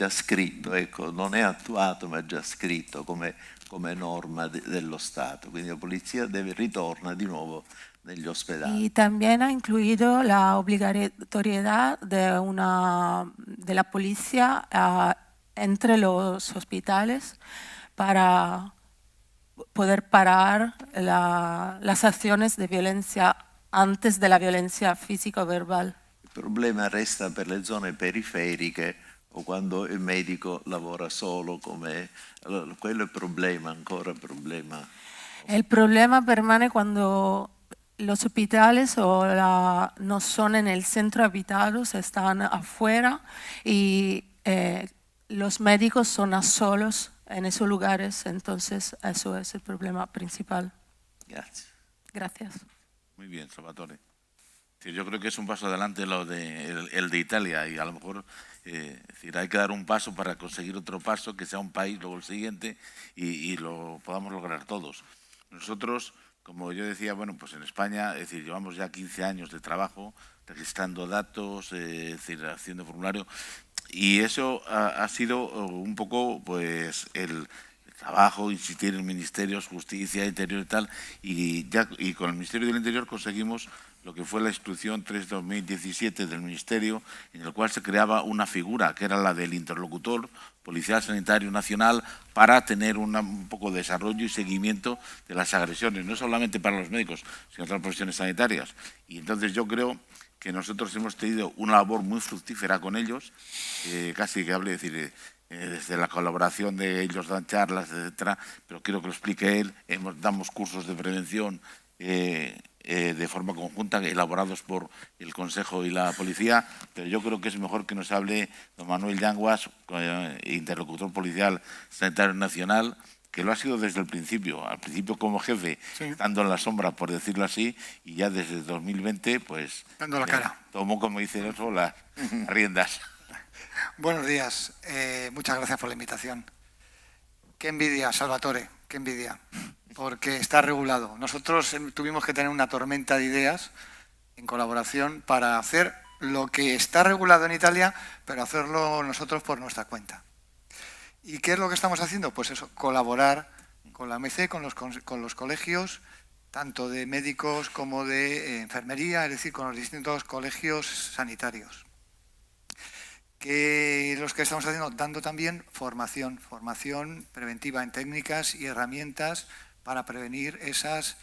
scritto, ecco, non è attuato ma è già scritto come norma dello Stato, quindi la polizia ritorna di nuovo negli ospedali. Y también ha incluido la obligatoriedad de la policía entre los hospitales para poder parar las acciones de violencia antes de la violencia física o verbal. Il problema resta per le zone periferiche o quando il medico lavora solo, allora, quello è problema, ancora problema. El problema permanece cuando los hospitales no son en el centro habitados, están afuera y los médicos son a solos en esos lugares, entonces eso es el problema principal. Grazie. Gracias. Muy bien, Salvatore. Sí, yo creo que es un paso adelante el de Italia y a lo mejor hay que dar un paso para conseguir otro paso, que sea un país, luego el siguiente y lo podamos lograr todos. Nosotros, como yo decía, bueno, pues en España, es decir, llevamos ya 15 años de trabajo registrando datos, haciendo formulario y eso ha sido un poco pues el trabajo, insistir en ministerios, justicia, interior y tal, y con el Ministerio del Interior conseguimos lo que fue la instrucción 3/2017 del Ministerio, en el cual se creaba una figura que era la del interlocutor policial sanitario nacional para tener un poco de desarrollo y seguimiento de las agresiones, no solamente para los médicos, sino otras profesiones sanitarias. Y entonces yo creo que nosotros hemos tenido una labor muy fructífera con ellos, casi que hable, decir, desde la colaboración de ellos dan charlas, etcétera, pero quiero que lo explique él. Damos cursos de prevención de forma conjunta, elaborados por el Consejo y la Policía, pero yo creo que es mejor que nos hable don Manuel Yanguas, interlocutor policial sanitario nacional, que lo ha sido desde el principio, al principio como jefe, sí, estando en la sombra, por decirlo así, y ya desde 2020, pues... dando la cara. Tomó, como dice el otro, las riendas. Buenos días, muchas gracias por la invitación. Qué envidia, Salvatore, qué envidia, porque está regulado. Nosotros tuvimos que tener una tormenta de ideas en colaboración para hacer lo que está regulado en Italia, pero hacerlo nosotros por nuestra cuenta. ¿Y qué es lo que estamos haciendo? Pues eso, colaborar con la MC, con los colegios, tanto de médicos como de enfermería, es decir, con los distintos colegios sanitarios. Que los que estamos haciendo, dando también formación preventiva en técnicas y herramientas para prevenir esas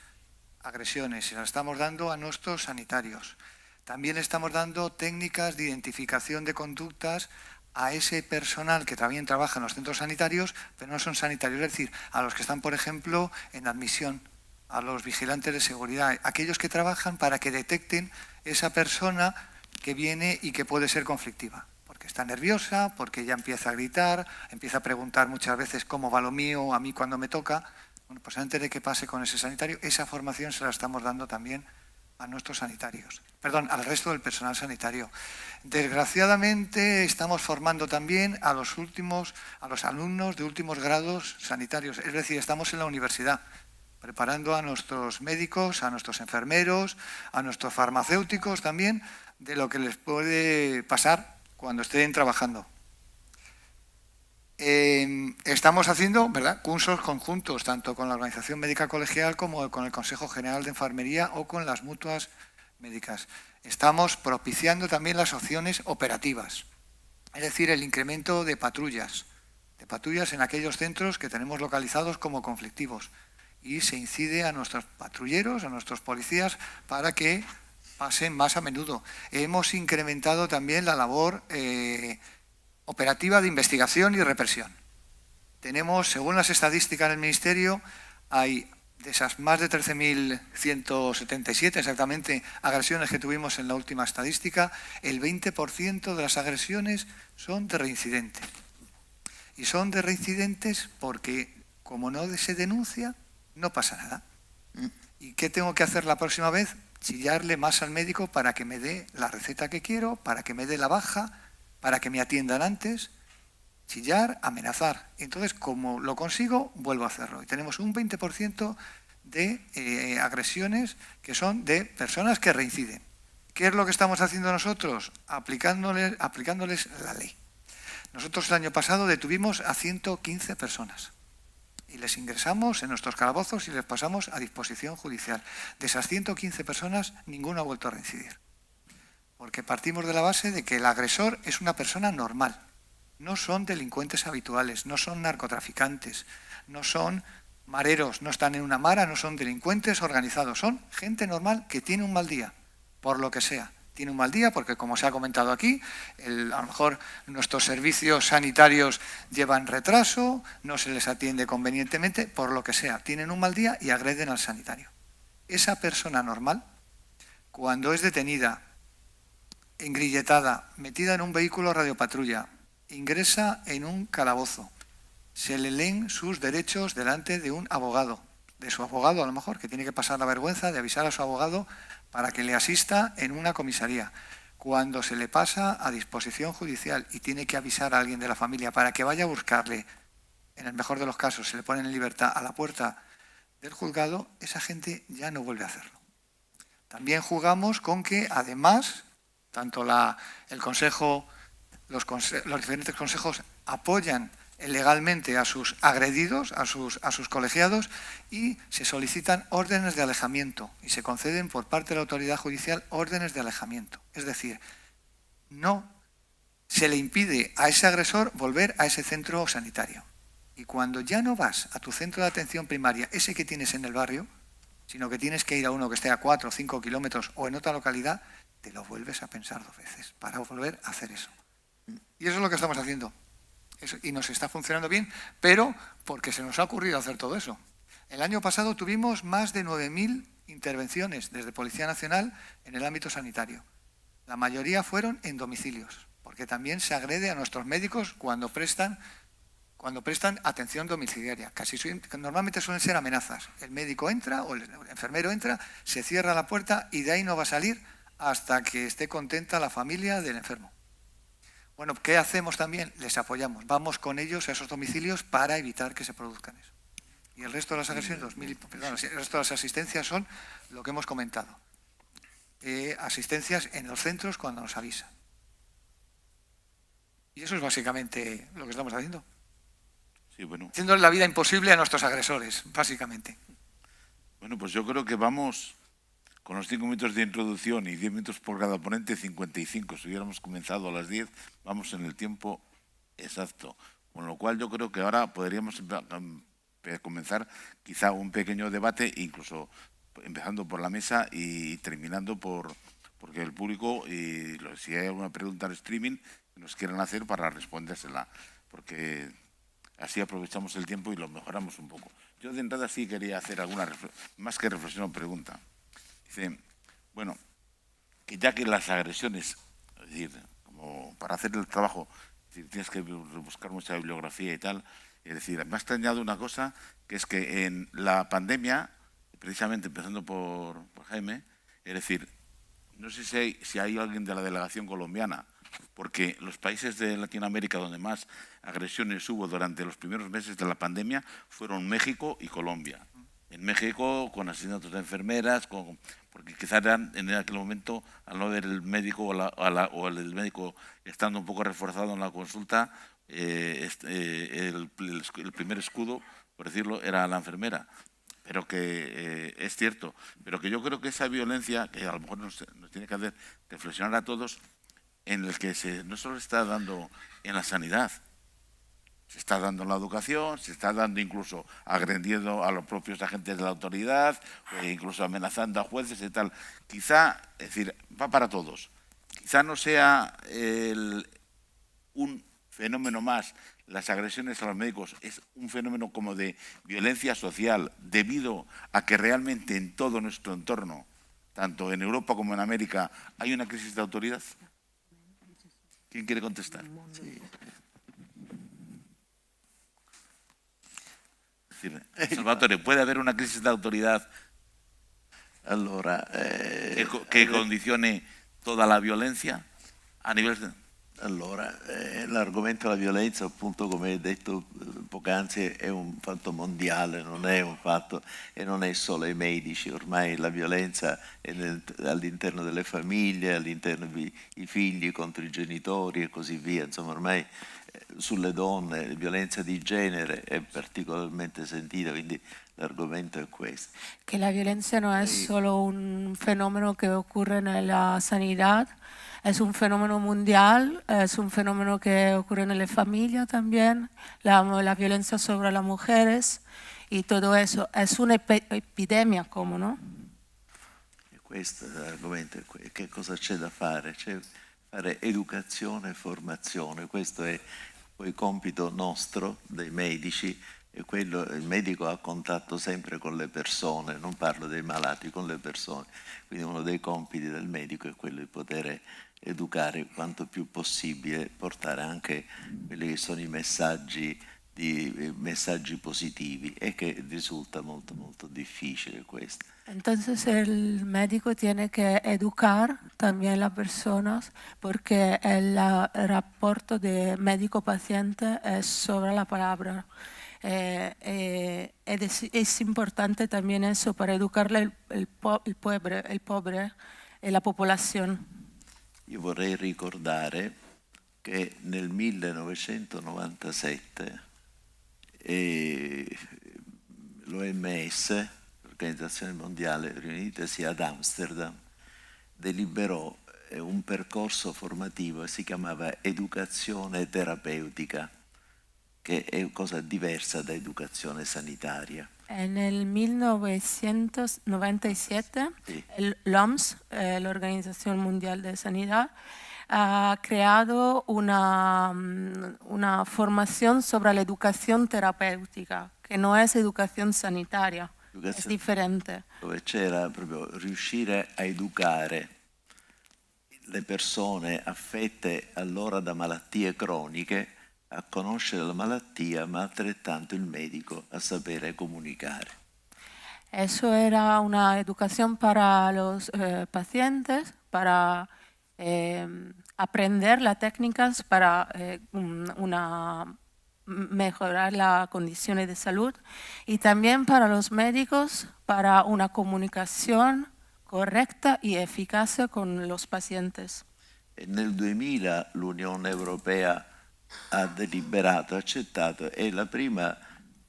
agresiones. Y las estamos dando a nuestros sanitarios. También estamos dando técnicas de identificación de conductas a ese personal que también trabaja en los centros sanitarios, pero no son sanitarios, es decir, a los que están, por ejemplo, en admisión, a los vigilantes de seguridad, aquellos que trabajan para que detecten esa persona que viene y que puede ser conflictiva. Porque está nerviosa, porque ya empieza a gritar, empieza a preguntar muchas veces cómo va lo mío, a mí cuando me toca. Bueno, pues antes de que pase con ese sanitario, esa formación se la estamos dando también a nuestros sanitarios, perdón, al resto del personal sanitario. Desgraciadamente estamos formando también a los alumnos de últimos grados sanitarios, es decir, estamos en la universidad, preparando a nuestros médicos, a nuestros enfermeros, a nuestros farmacéuticos también, de lo que les puede pasar cuando estén trabajando. Estamos haciendo, ¿verdad?, cursos conjuntos, tanto con la Organización Médica Colegial como con el Consejo General de Enfermería o con las mutuas médicas. Estamos propiciando también las opciones operativas, es decir, el incremento de patrullas en aquellos centros que tenemos localizados como conflictivos. Y se incide a nuestros patrulleros, a nuestros policías, para que pasen más a menudo. Hemos incrementado también la labor operativa de investigación y represión. Tenemos, según las estadísticas del Ministerio, hay de esas más de 13.177 exactamente agresiones que tuvimos en la última estadística, el 20% de las agresiones son de reincidente. Y son de reincidentes porque, como no se denuncia, no pasa nada. ¿Y qué tengo que hacer la próxima vez? Chillarle más al médico para que me dé la receta que quiero, para que me dé la baja, para que me atiendan antes. Chillar, amenazar. Entonces, como lo consigo, vuelvo a hacerlo. Y tenemos un 20% de agresiones que son de personas que reinciden. ¿Qué es lo que estamos haciendo nosotros? Aplicándoles la ley. Nosotros el año pasado detuvimos a 115 personas y les ingresamos en nuestros calabozos y les pasamos a disposición judicial. De esas 115 personas, ninguno ha vuelto a reincidir. Porque partimos de la base de que el agresor es una persona normal. No son delincuentes habituales, no son narcotraficantes, no son mareros, no están en una mara, no son delincuentes organizados. Son gente normal que tiene un mal día, por lo que sea. Tiene un mal día porque, como se ha comentado aquí, a lo mejor nuestros servicios sanitarios llevan retraso, no se les atiende convenientemente, por lo que sea. Tienen un mal día y agreden al sanitario. Esa persona normal, cuando es detenida, engrilletada, metida en un vehículo radiopatrulla, ingresa en un calabozo, se le leen sus derechos delante de un abogado, de su abogado a lo mejor, que tiene que pasar la vergüenza de avisar a su abogado para que le asista en una comisaría. Cuando se le pasa a disposición judicial y tiene que avisar a alguien de la familia para que vaya a buscarle, en el mejor de los casos se le pone en libertad a la puerta del juzgado, esa gente ya no vuelve a hacerlo. También jugamos con que además, tanto el Consejo, los diferentes consejos apoyan legalmente a sus agredidos, a sus colegiados, y se solicitan órdenes de alejamiento y se conceden por parte de la autoridad judicial órdenes de alejamiento. Es decir, no se le impide a ese agresor volver a ese centro sanitario. Y cuando ya no vas a tu centro de atención primaria, ese que tienes en el barrio, sino que tienes que ir a uno que esté a 4 o 5 kilómetros o en otra localidad, te lo vuelves a pensar 2 veces para volver a hacer eso. Y eso es lo que estamos haciendo. Y nos está funcionando bien, pero porque se nos ha ocurrido hacer todo eso. El año pasado tuvimos más de 9.000 intervenciones desde Policía Nacional en el ámbito sanitario. La mayoría fueron en domicilios, porque también se agrede a nuestros médicos cuando prestan atención domiciliaria. Normalmente suelen ser amenazas. El médico entra o el enfermero entra, se cierra la puerta y de ahí no va a salir hasta que esté contenta la familia del enfermo. Bueno, ¿qué hacemos también? Les apoyamos. Vamos con ellos a esos domicilios para evitar que se produzcan eso. Y el resto de las agresiones, el resto de las asistencias son lo que hemos comentado. Asistencias en los centros cuando nos avisan. Y eso es básicamente lo que estamos haciendo. Sí, bueno. Haciendo la vida imposible a nuestros agresores, básicamente. Bueno, pues yo creo que vamos con los 5 minutos de introducción y 10 minutos por cada ponente, 55. Si hubiéramos comenzado a las 10, vamos en el tiempo exacto. Con lo cual yo creo que ahora podríamos comenzar quizá un pequeño debate, incluso empezando por la mesa y terminando porque el público, y si hay alguna pregunta en streaming, nos quieran hacer para respondérsela, porque así aprovechamos el tiempo y lo mejoramos un poco. Yo de entrada sí quería hacer alguna, más que reflexión o pregunta. Dice, bueno, que ya que las agresiones, es decir, como para hacer el trabajo, es decir, tienes que buscar mucha bibliografía y tal, es decir, me ha extrañado una cosa, que es que en la pandemia, precisamente empezando por Jaime, es decir, no sé si hay alguien de la delegación colombiana, porque los países de Latinoamérica donde más agresiones hubo durante los primeros meses de la pandemia fueron México y Colombia. En México con asesinatos de enfermeras, porque quizás eran en aquel momento, al no ver el médico o el médico estando un poco reforzado en la consulta, el primer escudo, por decirlo, era la enfermera. Pero que es cierto, pero que yo creo que esa violencia, que a lo mejor nos tiene que hacer reflexionar a todos, en el que no solo se está dando en la sanidad, se está dando en la educación, se está dando incluso agrediendo a los propios agentes de la autoridad, incluso amenazando a jueces y tal. Quizá, es decir, va para todos. Quizá no sea un fenómeno más, las agresiones a los médicos, es un fenómeno como de violencia social, debido a que realmente en todo nuestro entorno, tanto en Europa como en América, hay una crisis de autoridad. ¿Quién quiere contestar? Sí. Salvatore, ¿puede haber una crisis de autoridad Allora, que condicione toda la violencia a nivel de... Allora, l'argomento della violenza, appunto, come hai detto poc'anzi, è un fatto mondiale, non è un fatto, e non è solo i medici, ormai la violenza è all'interno delle famiglie, all'interno dei figli contro i genitori e così via, insomma ormai sulle donne la violenza di genere è particolarmente sentita, quindi l'argomento è questo. Que la violencia no es solo un fenómeno que ocurre en la sanidad, es un fenómeno mundial, es un fenómeno que ocurre en la familia también, la violencia sobre las mujeres y todo eso. Es una epidemia, ¿cómo no? E questo è l'argomento, che cosa c'è da fare? C'è fare educazione e formazione, questo è poi compito nostro, dei medici, e quello, il medico ha contatto sempre con le persone, non parlo dei malati, con le persone, quindi uno dei compiti del medico è quello di poter educare quanto più possibile, portare anche quelli che sono i messaggi positivi, e che risulta molto molto difficile questo. Entonces el médico tiene que educar también a las personas porque el rapporto de médico-paciente es sobre la palabra. Es importante también eso para educarle el pobre e la popolazione. Io vorrei ricordare che nel 1997 l'OMS, l'Organizzazione Mondiale riunitasi ad Amsterdam, deliberò un percorso formativo che si chiamava educazione terapeutica, che è cosa diversa da educazione sanitaria. Nel 1997, Sì. l'OMS, l'Organizzazione Mondiale della Sanità, ha creado una formación sobre la educación terapéutica, que no es educación sanitaria, es diferente. Dove c'era proprio riuscire a educare le persone affette allora da malattie croniche a conoscere la malattia, ma altrettanto il medico a sapere comunicare. Eso era una educación para los pacientes, para aprender las técnicas para mejorar las condiciones de salud, y también para los médicos para una comunicación correcta y eficaz con los pacientes. E nel 2000 l'Unione Europea ha deliberato, ha accettato, e la prima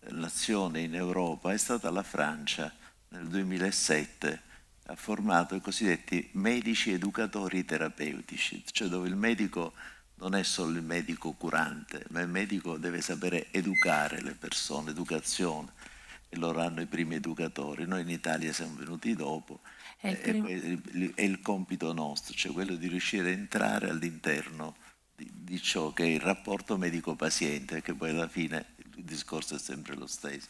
nazione in Europa è stata la Francia. Nel 2007 ha formato i cosiddetti medici educatori terapeutici, cioè dove il medico non è solo il medico curante, ma il medico deve sapere educare le persone, educazione, e loro hanno i primi educatori. Noi in Italia siamo venuti dopo, è il compito nostro, cioè quello di riuscire a entrare all'interno di ciò che è il rapporto medico-paziente, che poi alla fine il discorso è sempre lo stesso.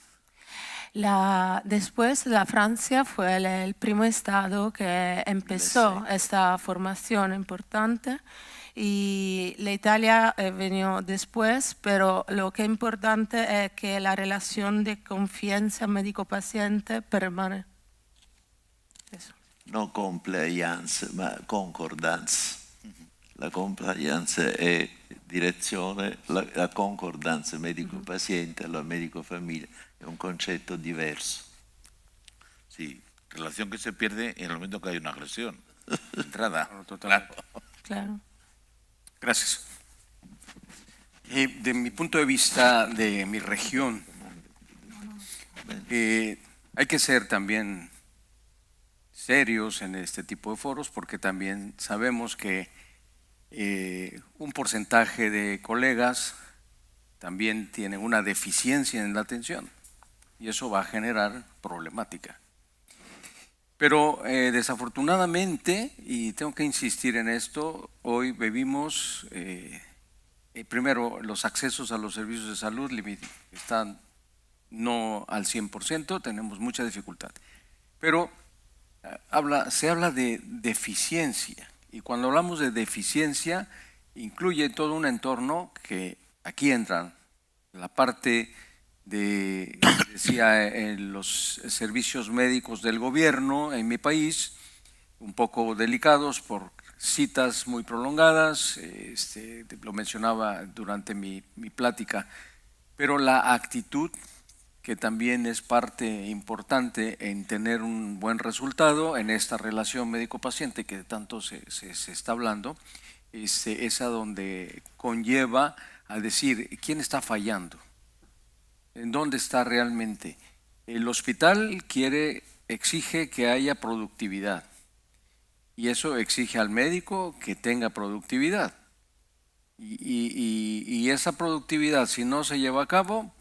Después la Francia fue el primer estado que empezó esta formación importante, y la Italia vino después, pero lo que es importante es que la relación de confianza médico-paciente permanece. No compliance, ma concordance. La compliance è direzione, la concordanza medico-paziente, allora medico-famiglia, è un concetto diverso. Sí, relación que se pierde en el momento que hay una agresión. De entrada. Totalmente. Claro. Gracias. De mi punto de vista, de mi región, hay que ser también serios en este tipo de foros, porque también sabemos que un porcentaje de colegas también tienen una deficiencia en la atención, y eso va a generar problemática. Pero desafortunadamente, y tengo que insistir en esto, hoy vivimos, primero, los accesos a los servicios de salud están no al 100%, tenemos mucha dificultad. Pero se habla de deficiencia, y cuando hablamos de deficiencia, incluye todo un entorno que aquí entran la parte de, decía, los servicios médicos del gobierno en mi país, un poco delicados por citas muy prolongadas, lo mencionaba durante mi plática, pero la actitud, que también es parte importante en tener un buen resultado en esta relación médico-paciente que tanto se está hablando, es a donde conlleva a decir quién está fallando, en dónde está realmente. El hospital exige que haya productividad y eso exige al médico que tenga productividad. Y esa productividad, si no se lleva a cabo,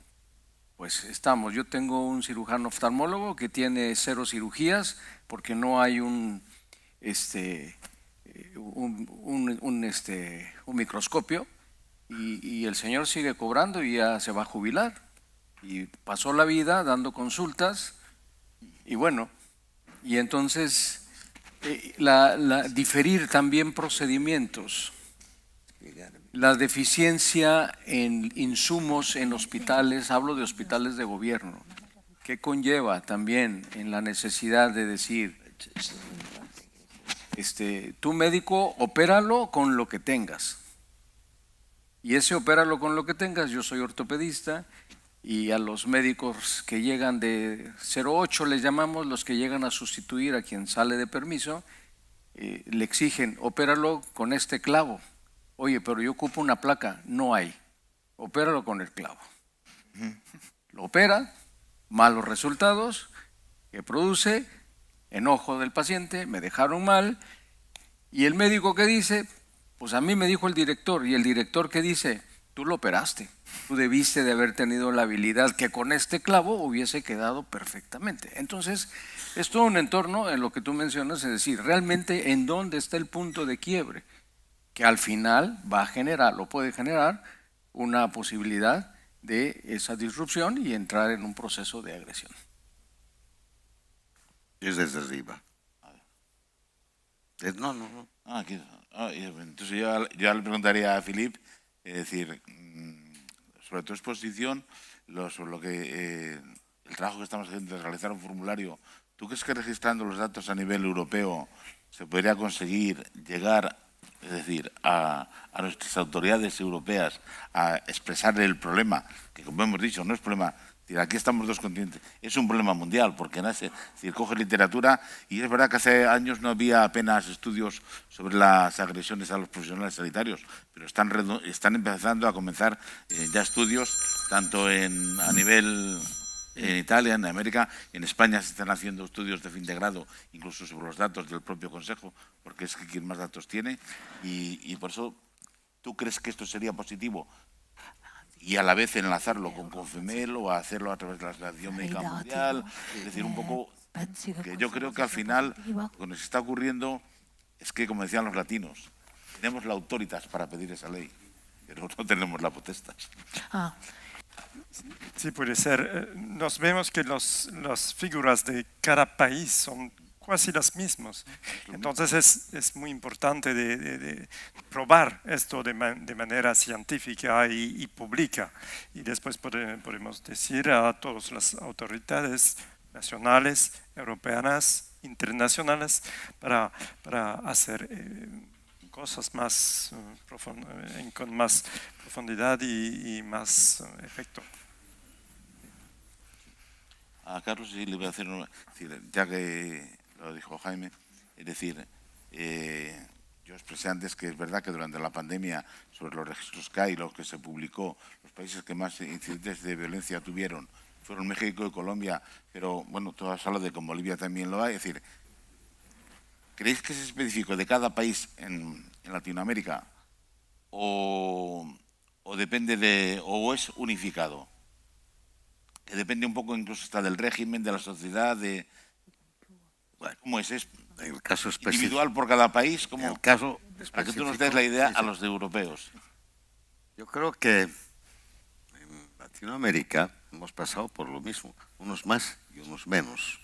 pues yo tengo un cirujano oftalmólogo que tiene 0 cirugías porque no hay un microscopio y el señor sigue cobrando y ya se va a jubilar. Y pasó la vida dando consultas y bueno, y entonces diferir también procedimientos. La deficiencia en insumos en hospitales, hablo de hospitales de gobierno, que conlleva también en la necesidad de decir, tú médico, opéralo con lo que tengas. Y ese opéralo con lo que tengas, yo soy ortopedista, y a los médicos que llegan de 08, les llamamos, los que llegan a sustituir a quien sale de permiso, le exigen, opéralo con este clavo. Oye, pero yo ocupo una placa. No hay. Opéralo con el clavo. Lo opera, malos resultados, que produce enojo del paciente, me dejaron mal. Y el médico que dice, pues a mí me dijo el director. Y el director que dice, tú lo operaste. Tú debiste de haber tenido la habilidad que con este clavo hubiese quedado perfectamente. Entonces, es todo un entorno en lo que tú mencionas, es decir, realmente en dónde está el punto de quiebre, que al final va a generar, o puede generar, una posibilidad de esa disrupción y entrar en un proceso de agresión. Es desde arriba. No. Entonces yo le preguntaría a Philippe, es decir, sobre tu exposición, sobre lo que el trabajo que estamos haciendo de realizar un formulario, ¿tú crees que registrando los datos a nivel europeo se podría conseguir llegar, es decir, a nuestras autoridades europeas a expresarle el problema, que como hemos dicho, no es problema, aquí estamos 2 continentes, es un problema mundial, porque nace, coge literatura, y es verdad que hace años no había apenas estudios sobre las agresiones a los profesionales sanitarios, pero están empezando a comenzar ya estudios, tanto a nivel en Italia, en América, en España se están haciendo estudios de fin de grado, incluso sobre los datos del propio Consejo, porque es quien más datos tiene, y por eso, ¿tú crees que esto sería positivo? Y a la vez enlazarlo con CONFEMEL o hacerlo a través de la Asociación Médica Mundial, es decir, un poco, que yo creo que al final lo que nos está ocurriendo es que, como decían los latinos, tenemos la autoritas para pedir esa ley, pero no tenemos la potestas. Sí, puede ser. Nos vemos que las figuras de cada país son casi las mismas. Entonces es muy importante de probar esto de manera científica y pública. Y después podemos decir a todas las autoridades nacionales, europeas, internacionales, para hacer cosas más con más profundidad y más efecto. A Carlos sí le voy a hacer ya que lo dijo Jaime, es decir, yo expresé antes que es verdad que durante la pandemia, sobre los registros que hay, lo que se publicó, los países que más incidentes de violencia tuvieron fueron México y Colombia, pero bueno, tú has hablado de que en Bolivia también lo hay, es decir, ¿creéis que es específico de cada país en Latinoamérica o depende o es unificado? Que depende un poco incluso hasta del régimen, de la sociedad, ¿cómo es? ¿Es el caso individual por cada país? ¿Cómo? El caso para que tú nos des la idea a los de europeos. Yo creo que en Latinoamérica hemos pasado por lo mismo, unos más y unos menos.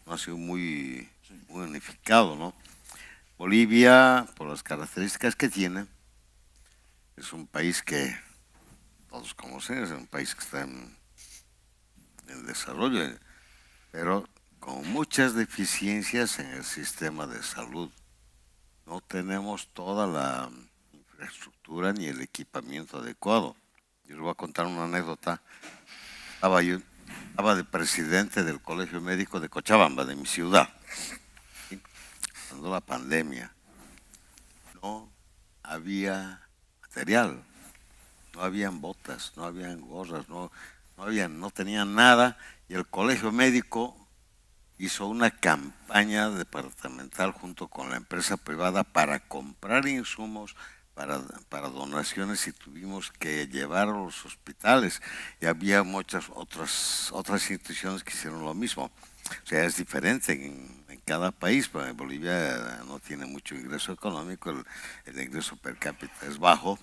No ha sido muy unificado, ¿no? Bolivia, por las características que tiene, es un país que todos conocen, es un país que está en desarrollo, pero con muchas deficiencias en el sistema de salud. no tenemos toda la infraestructura ni el equipamiento adecuado. Yo les voy a contar una anécdota. Estaba de presidente del Colegio Médico de Cochabamba, de mi ciudad, ¿sí? Cuando la pandemia. No había material, no habían botas, no habían gorras, no tenían nada, y el Colegio Médico hizo una campaña departamental junto con la empresa privada para comprar insumos para donaciones, y tuvimos que llevar a los hospitales, y había muchas otras instituciones que hicieron lo mismo. O sea, es diferente en cada país. En Bolivia no tiene mucho ingreso económico, el ingreso per cápita es bajo,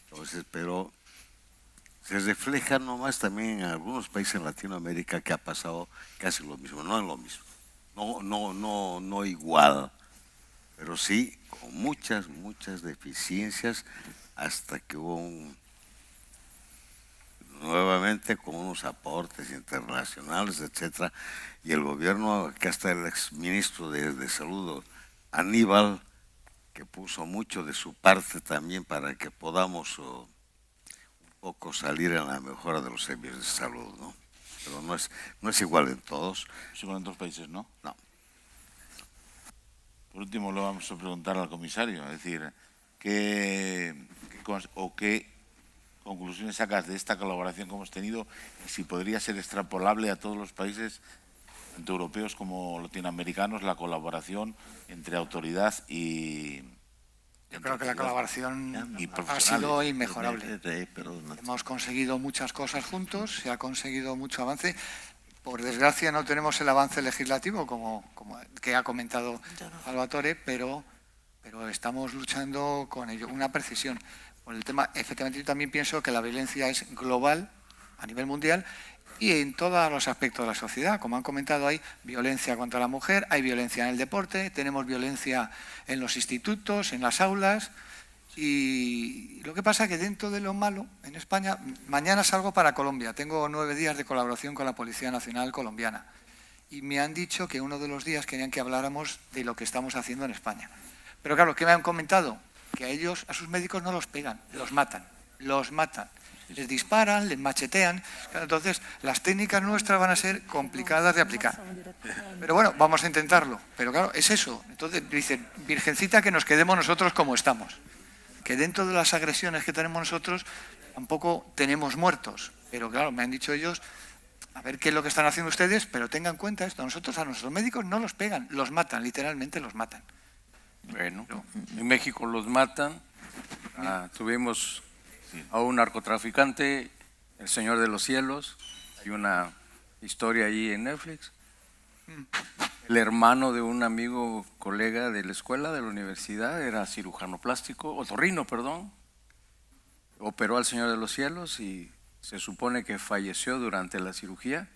entonces, pero se refleja nomás también en algunos países en Latinoamérica que ha pasado casi lo mismo, no es lo mismo, no igual, pero sí con muchas deficiencias, hasta que hubo nuevamente con unos aportes internacionales, etcétera, y el gobierno, acá está el exministro de Salud, Aníbal, que puso mucho de su parte también para que podamos un poco salir en la mejora de los servicios de salud, ¿no? Pero no es igual en todos. Es igual en otros países, ¿no? No. Por último, lo vamos a preguntar al comisario, es decir, ¿qué conclusiones sacas de esta colaboración que hemos tenido y si podría ser extrapolable a todos los países, tanto europeos como latinoamericanos, la colaboración entre autoridad y... Yo creo que la colaboración ha sido inmejorable. Hemos conseguido muchas cosas juntos, se ha conseguido mucho avance. Por desgracia no tenemos el avance legislativo como que ha comentado Salvatore, pero estamos luchando con ello. Una precisión. Por el tema, efectivamente, yo también pienso que la violencia es global a nivel mundial y en todos los aspectos de la sociedad. Como han comentado, hay violencia contra la mujer, hay violencia en el deporte, tenemos violencia en los institutos, en las aulas. Y lo que pasa es que dentro de lo malo, en España, mañana salgo para Colombia. Tengo 9 días de colaboración con la Policía Nacional colombiana. Y me han dicho que uno de los días querían que habláramos de lo que estamos haciendo en España. Pero claro, ¿qué me han comentado? Que a ellos, a sus médicos no los pegan, los matan. Les disparan, les machetean. Claro, entonces, las técnicas nuestras van a ser complicadas de aplicar. Pero bueno, vamos a intentarlo. Pero claro, es eso. Entonces dicen, Virgencita, que nos quedemos nosotros como estamos. Que dentro de las agresiones que tenemos nosotros tampoco tenemos muertos. Pero claro, me han dicho ellos, a ver qué es lo que están haciendo ustedes, pero tengan en cuenta esto. Nosotros a nuestros médicos no los pegan, los matan, literalmente los matan. Bueno, en México los matan. Tuvimos a un narcotraficante, el Señor de los Cielos. Hay una historia ahí en Netflix. El hermano de un amigo, colega de la escuela, de la universidad, era cirujano plástico, otorrino, perdón. Operó al Señor de los Cielos y se supone que falleció durante la cirugía.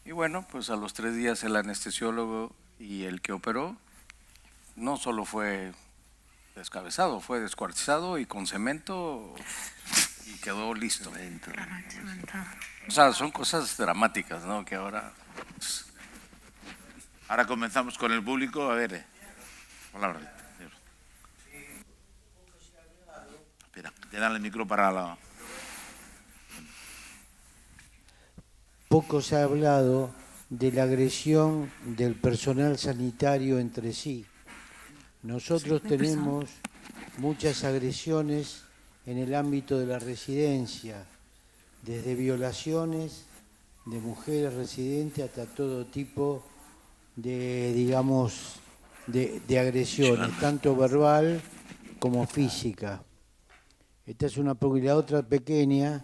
Y bueno, pues a los 3 días el anestesiólogo y el que operó no solo fue descabezado, fue descuartizado y con cemento y quedó listo. O sea, son cosas dramáticas, ¿no? Que ahora... Ahora comenzamos con el público. A ver, palabra. Espera, te dan el micro para la... Poco se ha hablado de la agresión del personal sanitario entre sí. Nosotros tenemos muchas agresiones en el ámbito de la residencia, desde violaciones de mujeres residentes hasta todo tipo de, digamos, de agresiones, tanto verbal como física. Esta es una, y la otra pequeña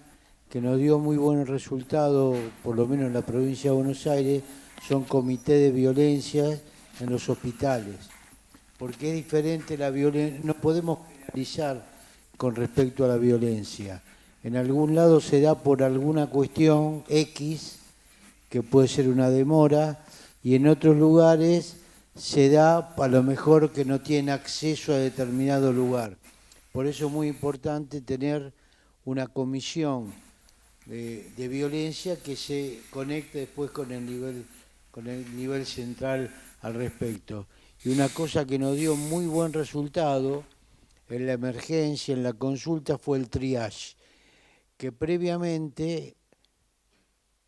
que nos dio muy buen resultado, por lo menos en la provincia de Buenos Aires, son comités de violencia en los hospitales. Porque es diferente la violencia, no podemos generalizar con respecto a la violencia. En algún lado se da por alguna cuestión X, que puede ser una demora, y en otros lugares se da a lo mejor que no tienen acceso a determinado lugar. Por eso es muy importante tener una comisión de violencia que se conecte después con el nivel central al respecto. y una cosa que nos dio muy buen resultado en la emergencia, en la consulta, fue el triage, que previamente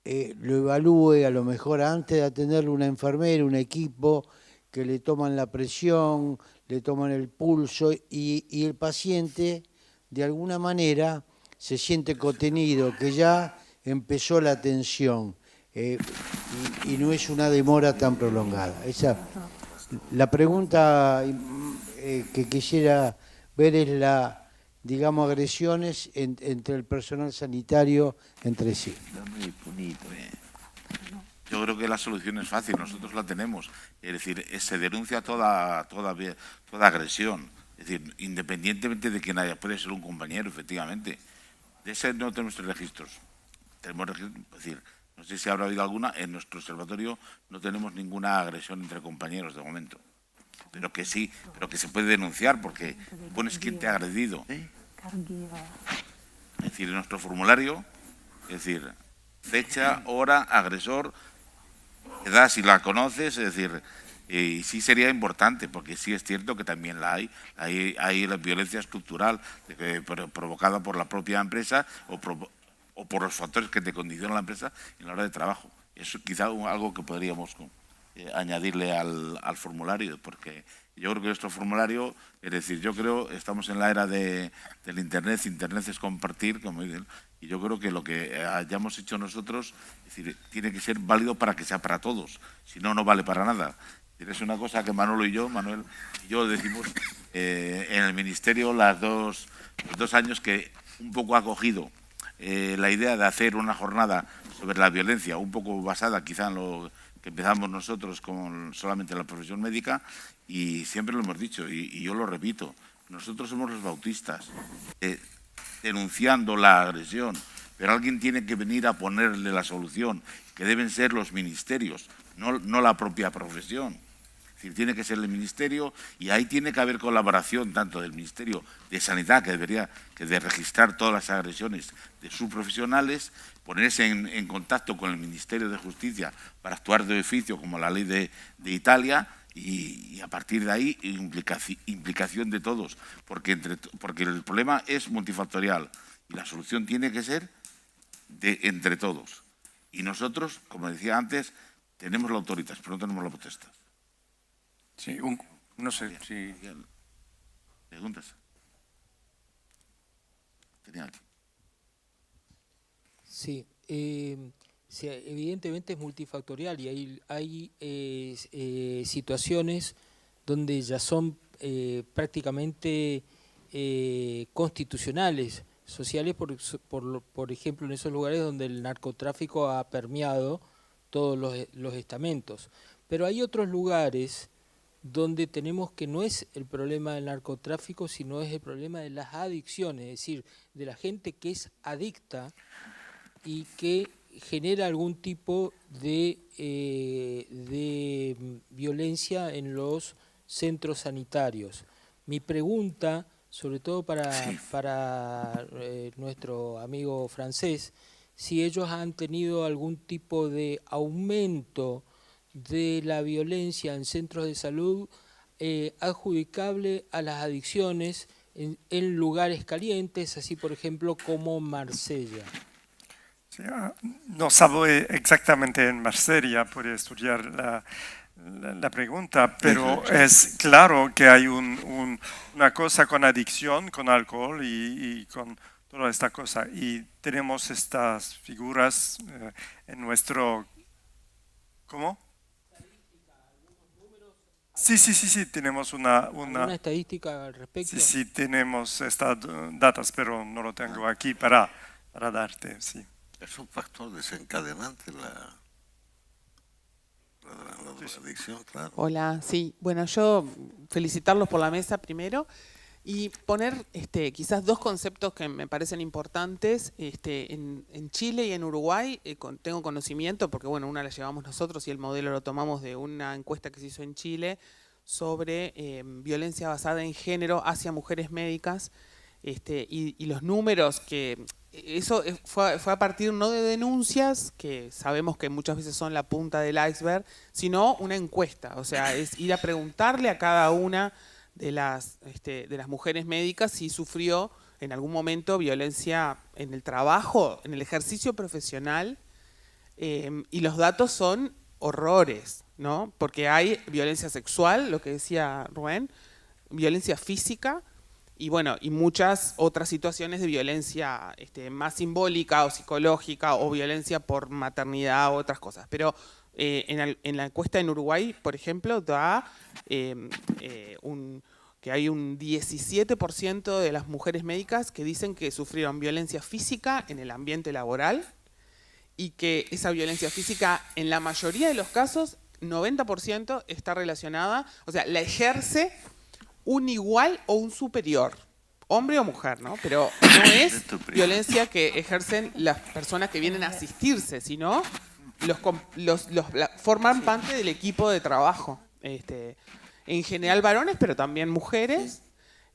lo evalúe, a lo mejor antes de atenderle una enfermera, un equipo que le toman la presión, le toman el pulso y el paciente de alguna manera se siente contenido, que ya empezó la atención y no es una demora tan prolongada. La pregunta que quisiera ver es digamos, agresiones entre el personal sanitario entre sí. Yo creo que la solución es fácil, nosotros la tenemos. Es decir, se denuncia toda agresión. Es decir, independientemente de quién haya, puede ser un compañero, efectivamente. De ese no tenemos registros. Tenemos registros, es decir, no sé si habrá habido alguna, en nuestro observatorio no tenemos ninguna agresión entre compañeros de momento. Pero que sí, pero que se puede denunciar porque pones quién te ha agredido. Es decir, en nuestro formulario, es decir, fecha, hora, agresor, edad si la conoces, es decir, y sí sería importante, porque sí es cierto que también la hay la violencia estructural provocada por la propia empresa o por los factores que te condicionan la empresa en la hora de trabajo. Eso quizá algo que podríamos añadirle al formulario, porque yo creo que nuestro formulario, es decir, yo creo estamos en la era del Internet es compartir, como dicen, y yo creo que lo que hayamos hecho nosotros, es decir, tiene que ser válido para que sea para todos, si no, no vale para nada. Es una cosa que Manuel y yo decimos en el Ministerio los dos años que un poco ha cogido la idea de hacer una jornada sobre la violencia, un poco basada quizá en lo que empezamos nosotros con solamente la profesión médica, y siempre lo hemos dicho, y yo lo repito, nosotros somos los bautistas, denunciando la agresión, pero alguien tiene que venir a ponerle la solución, que deben ser los ministerios, no la propia profesión. Es decir, tiene que ser el ministerio y ahí tiene que haber colaboración tanto del Ministerio de Sanidad, que debería de registrar todas las agresiones de sus profesionales, ponerse en contacto con el Ministerio de Justicia para actuar de oficio como la ley de Italia y a partir de ahí implicación de todos, porque el problema es multifactorial y la solución tiene que ser entre todos. Y nosotros, como decía antes, tenemos la autoridad, pero no tenemos la potestad. Sí, no sé si... ¿Preguntas? Tenía aquí. Sí, evidentemente es multifactorial y hay situaciones donde ya son prácticamente constitucionales, sociales, por ejemplo, en esos lugares donde el narcotráfico ha permeado todos los estamentos. Pero hay otros lugares donde tenemos que no es el problema del narcotráfico, sino es el problema de las adicciones, es decir, de la gente que es adicta y que genera algún tipo de violencia en los centros sanitarios. Mi pregunta, sobre todo para nuestro amigo francés, si ellos han tenido algún tipo de aumento de la violencia en centros de salud adjudicable a las adicciones en lugares calientes, así por ejemplo como Marsella. Sí, no sabe exactamente en Marsella, puede estudiar la pregunta, pero es claro que hay una cosa con adicción, con alcohol y con toda esta cosa. Y tenemos estas figuras en nuestro... ¿Cómo? Sí, tenemos una estadística al respecto. Sí, tenemos estas datas, pero no lo tengo aquí para darte, sí. Es un factor desencadenante la adicción, claro. Hola, sí. Bueno, yo felicitarlos por la mesa primero y poner quizás dos conceptos que me parecen importantes. En Chile y en Uruguay tengo conocimiento, porque bueno, una la llevamos nosotros y el modelo lo tomamos de una encuesta que se hizo en Chile sobre violencia basada en género hacia mujeres médicas, y los números que eso fue a partir no de denuncias, que sabemos que muchas veces son la punta del iceberg, sino una encuesta. O sea, es ir a preguntarle a cada una de las mujeres médicas si sufrió en algún momento violencia en el trabajo, en el ejercicio profesional, y los datos son horrores, ¿no? Porque hay violencia sexual, lo que decía Rubén, violencia física, y bueno, y muchas otras situaciones de violencia más simbólica o psicológica, o violencia por maternidad o otras cosas. Pero en la encuesta en Uruguay, por ejemplo, da que hay un 17% de las mujeres médicas que dicen que sufrieron violencia física en el ambiente laboral, y que esa violencia física, en la mayoría de los casos, 90% está relacionada, o sea, la ejerce un igual o un superior, hombre o mujer, ¿no? Pero no es violencia que ejercen las personas que vienen a asistirse, sino forman parte del equipo de trabajo. En general varones, pero también mujeres.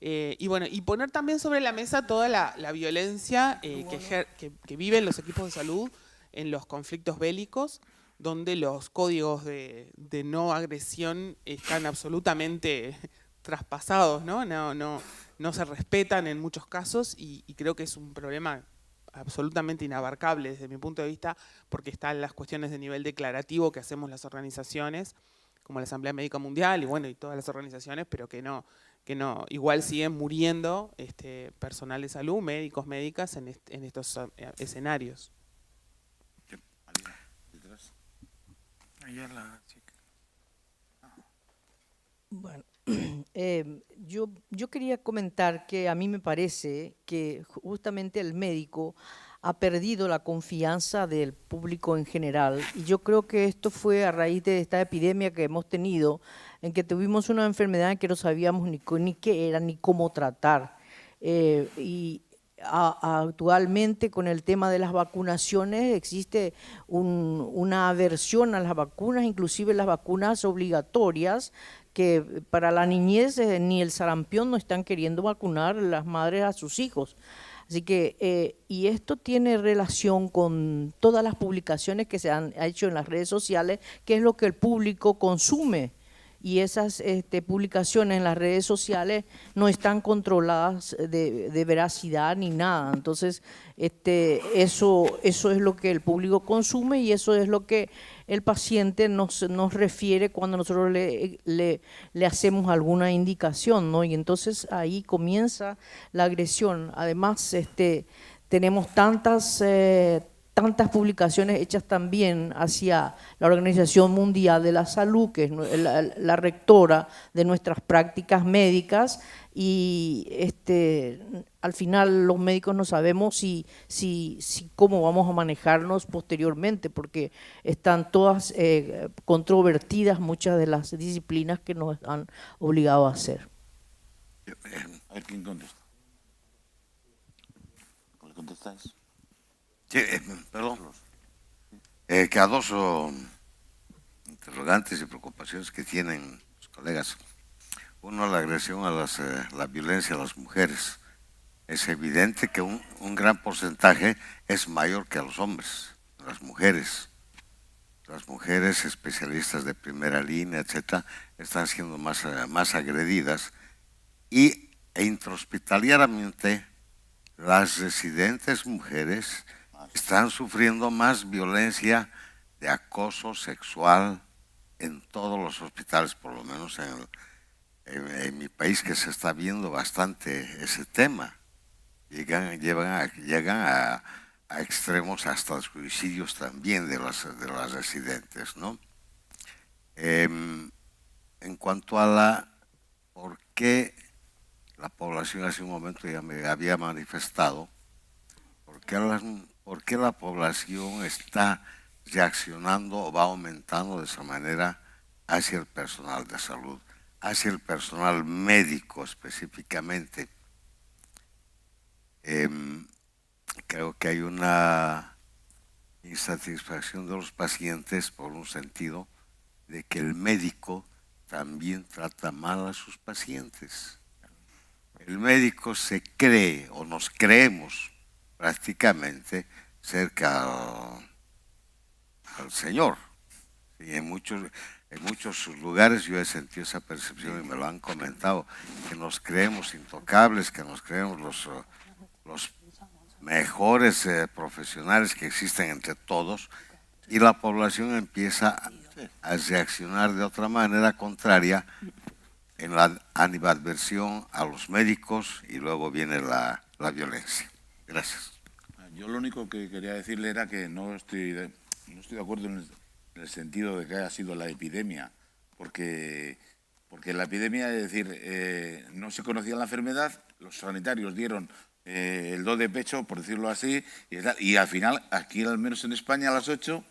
Y bueno, y poner también sobre la mesa toda la violencia que viven los equipos de salud en los conflictos bélicos, donde los códigos de no agresión están absolutamente traspasados, ¿no? No se respetan en muchos casos, y creo que es un problema absolutamente inabarcable desde mi punto de vista, porque están las cuestiones de nivel declarativo que hacemos las organizaciones, como la Asamblea Médica Mundial y bueno, y todas las organizaciones, pero que no igual siguen muriendo personal de salud, médicos, médicas en estos escenarios. Bueno, yo quería comentar que a mí me parece que justamente el médico ha perdido la confianza del público en general, y yo creo que esto fue a raíz de esta epidemia que hemos tenido, en que tuvimos una enfermedad que no sabíamos ni qué era ni cómo tratar. Actualmente, con el tema de las vacunaciones, existe una aversión a las vacunas, inclusive las vacunas obligatorias, que para la niñez ni el sarampión no están queriendo vacunar las madres a sus hijos. Así que, y esto tiene relación con todas las publicaciones que se han hecho en las redes sociales, que es lo que el público consume. Y esas publicaciones en las redes sociales no están controladas de veracidad ni nada. Entonces, eso es lo que el público consume, y eso es lo que el paciente nos refiere cuando nosotros le hacemos alguna indicación, ¿no? Y entonces ahí comienza la agresión. Además, tenemos tantas publicaciones hechas también hacia la Organización Mundial de la Salud, que es la rectora de nuestras prácticas médicas, y al final los médicos no sabemos cómo vamos a manejarnos posteriormente, porque están todas controvertidas muchas de las disciplinas que nos han obligado a hacer. A ver quién contesta. ¿Le contestáis? Sí, perdón. Que a dos interrogantes y preocupaciones que tienen los colegas. Uno, la agresión a la violencia a las mujeres. Es evidente que un gran porcentaje es mayor que a los hombres, las mujeres. Las mujeres especialistas de primera línea, etcétera, están siendo más agredidas, e intrahospitalariamente las residentes mujeres están sufriendo más violencia de acoso sexual en todos los hospitales, por lo menos en mi país, que se está viendo bastante ese tema. Llegan a extremos hasta suicidios también de las residentes, ¿no? En cuanto a por qué la población, hace un momento ya me había manifestado, ¿por qué la población está reaccionando o va aumentando de esa manera hacia el personal de salud, hacia el personal médico específicamente? Creo que hay una insatisfacción de los pacientes por un sentido de que el médico también trata mal a sus pacientes. El médico se cree, o nos creemos prácticamente cerca al Señor. Y en muchos lugares yo he sentido esa percepción y me lo han comentado, que nos creemos intocables, que nos creemos los mejores profesionales que existen entre todos, y la población empieza a reaccionar de otra manera contraria en la animadversión a los médicos, y luego viene la violencia. Gracias. Yo lo único que quería decirle era que no estoy de acuerdo en el sentido de que haya sido la epidemia, porque la epidemia, es decir, no se conocía la enfermedad, los sanitarios dieron el do de pecho, por decirlo así, y al final, aquí al menos en España, a las 8,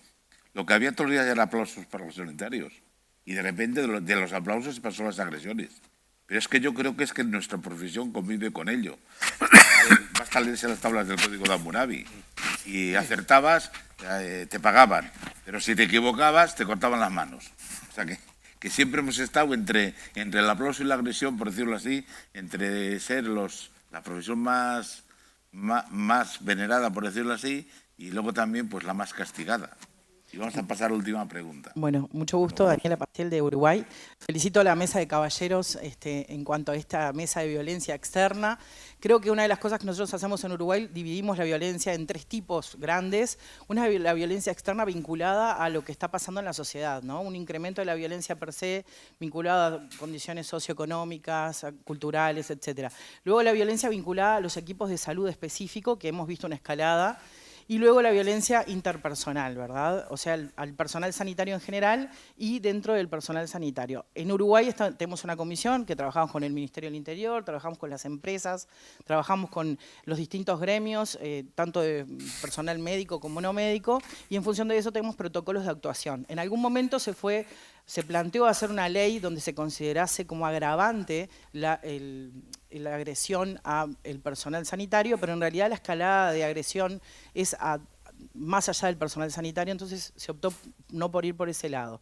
lo que había todos los días era aplausos para los sanitarios, y de repente de los aplausos se pasó a las agresiones. Pero es que yo creo que es que nuestra profesión convive con ello. Basta leerse las tablas del Código de Hammurabi. Si acertabas, te pagaban, pero si te equivocabas, te cortaban las manos. O sea que siempre hemos estado entre el aplauso y la agresión, por decirlo así, entre ser la profesión más venerada, por decirlo así, y luego también pues la más castigada. Y vamos a pasar a la última pregunta. Bueno, mucho gusto, Daniela Pastel de Uruguay. Felicito a la Mesa de Caballeros en cuanto a esta mesa de violencia externa. Creo que una de las cosas que nosotros hacemos en Uruguay, dividimos la violencia en 3 tipos grandes. Una es la violencia externa vinculada a lo que está pasando en la sociedad, ¿no? Un incremento de la violencia per se vinculada a condiciones socioeconómicas, culturales, etc. Luego la violencia vinculada a los equipos de salud específico, que hemos visto una escalada. Y luego la violencia interpersonal, ¿verdad? O sea, al personal sanitario en general y dentro del personal sanitario. En Uruguay tenemos una comisión que trabajamos con el Ministerio del Interior, trabajamos con las empresas, trabajamos con los distintos gremios, tanto de personal médico como no médico, y en función de eso tenemos protocolos de actuación. En algún momento se planteó hacer una ley donde se considerase como agravante la agresión al personal sanitario, pero en realidad la escalada de agresión es más allá del personal sanitario, entonces se optó no por ir por ese lado.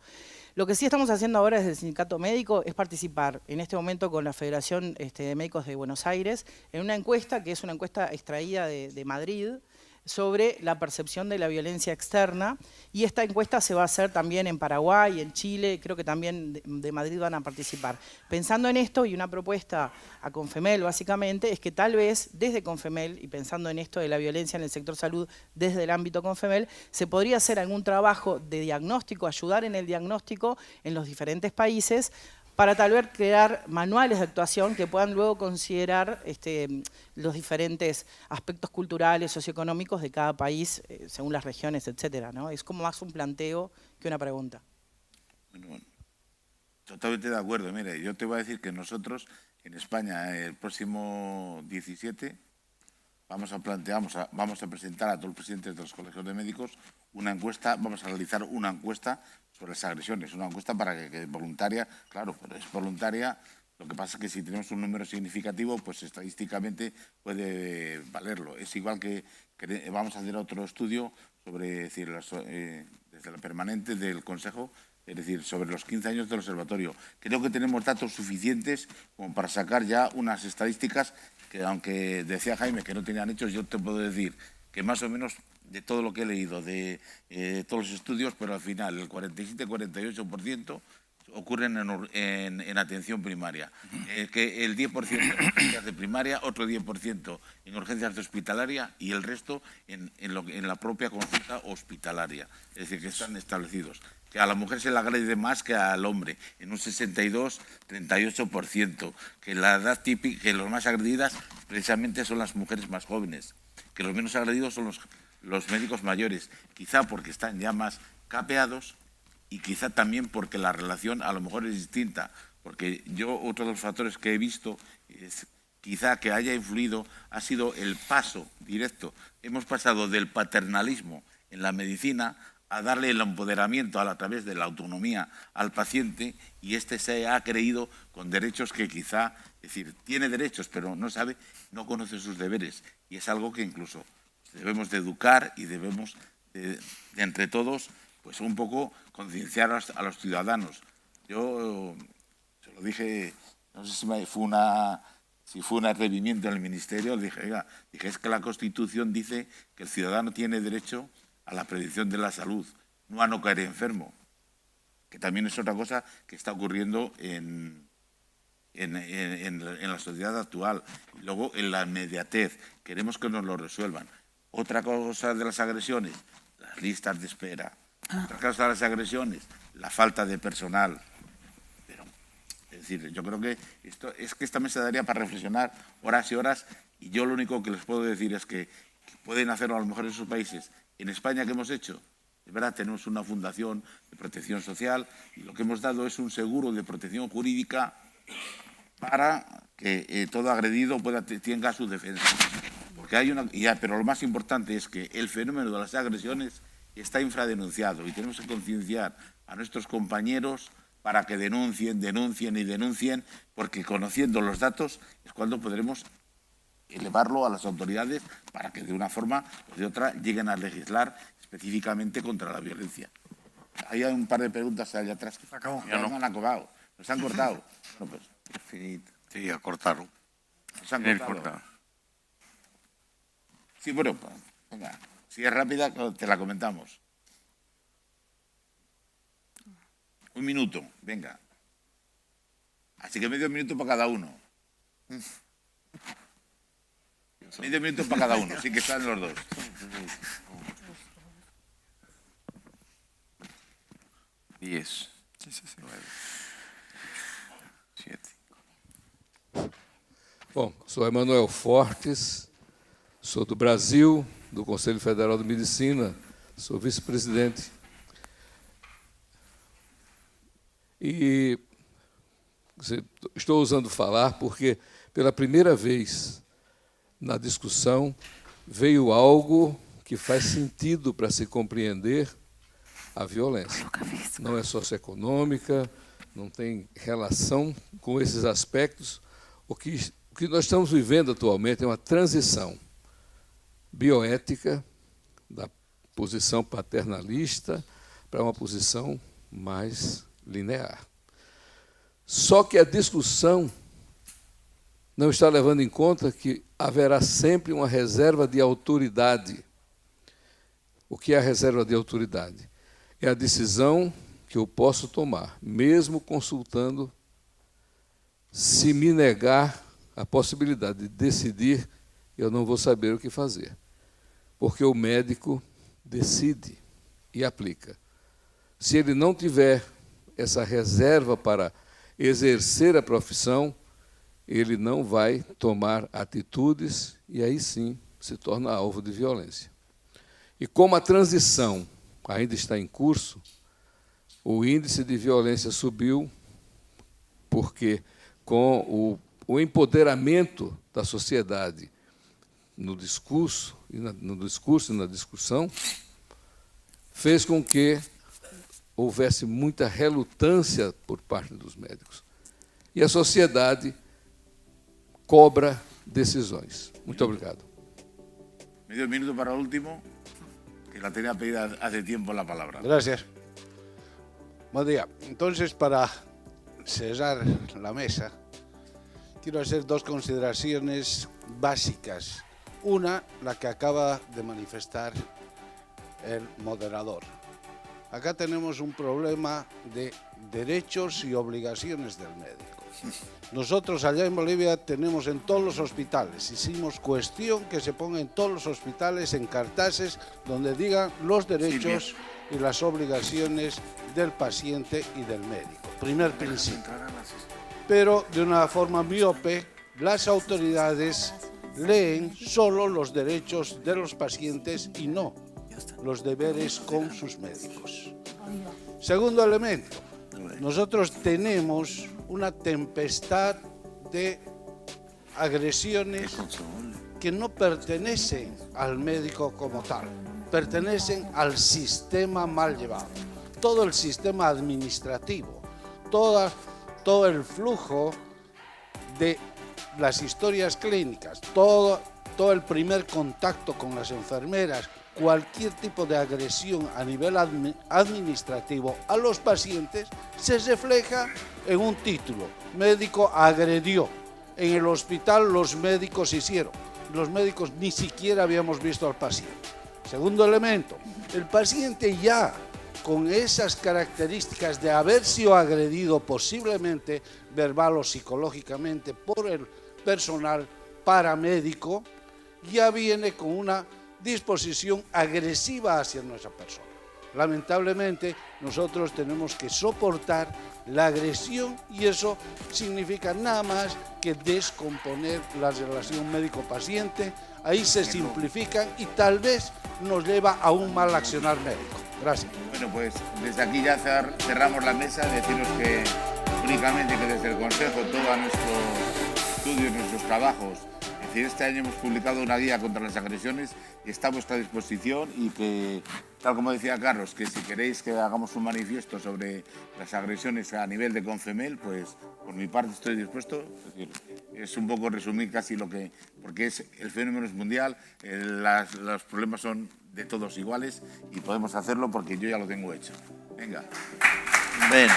Lo que sí estamos haciendo ahora desde el Sindicato Médico es participar en este momento con la Federación de Médicos de Buenos Aires en una encuesta, que es una encuesta extraída de Madrid, sobre la percepción de la violencia externa, y esta encuesta se va a hacer también en Paraguay, en Chile, creo que también de Madrid van a participar. Pensando en esto, y una propuesta a Confemel básicamente, es que tal vez desde Confemel, y pensando en esto de la violencia en el sector salud desde el ámbito Confemel, se podría hacer algún trabajo de diagnóstico, ayudar en el diagnóstico en los diferentes países, para tal vez crear manuales de actuación que puedan luego considerar los diferentes aspectos culturales, socioeconómicos de cada país, según las regiones, etcétera, ¿no? Es como más un planteo que una pregunta. Bueno, totalmente de acuerdo. Mire, yo te voy a decir que nosotros en España el próximo 17 vamos a presentar a todos los presidentes de los colegios de médicos una encuesta, vamos a realizar una encuesta sobre las agresiones, una encuesta para que voluntaria, claro, pero es voluntaria, lo que pasa es que si tenemos un número significativo, pues estadísticamente puede valerlo. Es igual que vamos a hacer otro estudio sobre, es decir, desde la permanente del Consejo, es decir, sobre los 15 años del observatorio. Creo que tenemos datos suficientes como para sacar ya unas estadísticas que, aunque decía Jaime que no tenían hechos, yo te puedo decir que más o menos de todo lo que he leído, de todos los estudios, pero al final el 47-48% ocurren en atención primaria. Que el 10% en urgencias de primaria, otro 10% en urgencias de hospitalaria y el resto en la propia consulta hospitalaria. Es decir, que están establecidos. Que a la mujer se le agrede más que al hombre, en un 62-38%. Que la edad típica, que los más agredidas precisamente son las mujeres más jóvenes. Que los menos agredidos son los médicos mayores, quizá porque están ya más capeados y quizá también porque la relación a lo mejor es distinta. Porque yo, otro de los factores que he visto, quizá que haya influido, ha sido el paso directo. Hemos pasado del paternalismo en la medicina a darle el empoderamiento a través de la autonomía al paciente, y se ha creído con derechos que quizá, es decir, tiene derechos pero no conoce sus deberes, y es algo que incluso debemos de educar y debemos de entre todos pues un poco concienciar a los ciudadanos. Yo se lo dije, no sé si fue si fue un atrevimiento en el ministerio, le dije, oiga, es que la Constitución dice que el ciudadano tiene derecho a la protección de la salud, no a no caer enfermo, que también es otra cosa que está ocurriendo en la sociedad actual. Y luego, en la inmediatez, queremos que nos lo resuelvan. Otra cosa de las agresiones, las listas de espera. Otra cosa de las agresiones, la falta de personal. Es decir, yo creo que esta mesa daría para reflexionar horas y horas, y yo lo único que les puedo decir es que pueden hacerlo a lo mejor en sus países. En España, ¿qué hemos hecho? Es verdad, tenemos una fundación de protección social y lo que hemos dado es un seguro de protección jurídica para que todo agredido tenga su defensa. Porque pero lo más importante es que el fenómeno de las agresiones está infradenunciado y tenemos que concienciar a nuestros compañeros para que denuncien, porque conociendo los datos es cuando podremos elevarlo a las autoridades para que de una forma o de otra lleguen a legislar específicamente contra la violencia. Hay un par de preguntas allá atrás que no han acabado, nos han cortado. Bueno, pues, finito. Sí, acortaron. Nos han cortado. Sí, bueno, pues, venga, si es rápida te la comentamos. 1 minuto, venga. Así que medio minuto para cada uno. Medio minuto para cada uno, sí que están los dos. Diez. 7. Bom, sou Emanuel Fortes, sou do Brasil, do Conselho Federal de Medicina, sou vice-presidente. E estou usando falar porque, pela primeira vez na discussão, veio algo que faz sentido para se compreender a violência. Não é socioeconômica, não tem relação com esses aspectos. O que nós estamos vivendo atualmente é uma transição bioética da posição paternalista para uma posição mais linear. Só que a discussão não está levando em conta que haverá sempre uma reserva de autoridade. O que é a reserva de autoridade? É a decisão que eu posso tomar, mesmo consultando, se me negar a possibilidade de decidir, eu não vou saber o que fazer. Porque o médico decide e aplica. Se ele não tiver essa reserva para exercer a profissão, ele não vai tomar atitudes e aí sim se torna alvo de violência. E como a transição ainda está em curso, o índice de violência subiu porque com o empoderamento da sociedade no discurso e na discussão, fez com que houvesse muita relutância por parte dos médicos. E a sociedade cobra decisões. Muito obrigado. Medio minuto para el último, que la tenía pedida hace tiempo la palabra. Gracias. Buen día. Entonces, para cerrar la mesa, quiero hacer 2 consideraciones básicas. Una, la que acaba de manifestar el moderador. Acá tenemos un problema de derechos y obligaciones del médico. Nosotros allá en Bolivia tenemos en todos los hospitales, hicimos cuestión que se ponga en todos los hospitales en carteles donde digan los derechos y las obligaciones del paciente y del médico. Primer principio. Pero de una forma miope, las autoridades leen solo los derechos de los pacientes y no los deberes con sus médicos. Segundo elemento, nosotros tenemos una tempestad de agresiones que no pertenecen al médico como tal, pertenecen al sistema mal llevado. Todo el sistema administrativo, todo el flujo de las historias clínicas, todo el primer contacto con las enfermeras, cualquier tipo de agresión a nivel administrativo a los pacientes se refleja en un título: médico agredió. en el hospital los médicos hicieron. Los médicos ni siquiera habíamos visto al paciente. Segundo elemento, el paciente ya con esas características de haber sido agredido posiblemente verbal o psicológicamente por el personal paramédico, ya viene con una disposición agresiva hacia nuestra persona. Lamentablemente, nosotros tenemos que soportar la agresión y eso significa nada más que descomponer la relación médico-paciente. Ahí se simplifican y tal vez nos lleva a un mal accionar médico. Gracias. Bueno, pues desde aquí ya cerramos la mesa, deciros que únicamente que desde el Consejo todo nuestro estudio y nuestros trabajos, es decir, este año hemos publicado una guía contra las agresiones y está a vuestra disposición y que, tal como decía Carlos, que si queréis que hagamos un manifiesto sobre las agresiones a nivel de Confemel, pues por mi parte estoy dispuesto. Es decir, es un poco resumir casi lo que, porque el fenómeno es mundial, los problemas son de todos iguales y podemos hacerlo porque yo ya lo tengo hecho. Venga. Bene.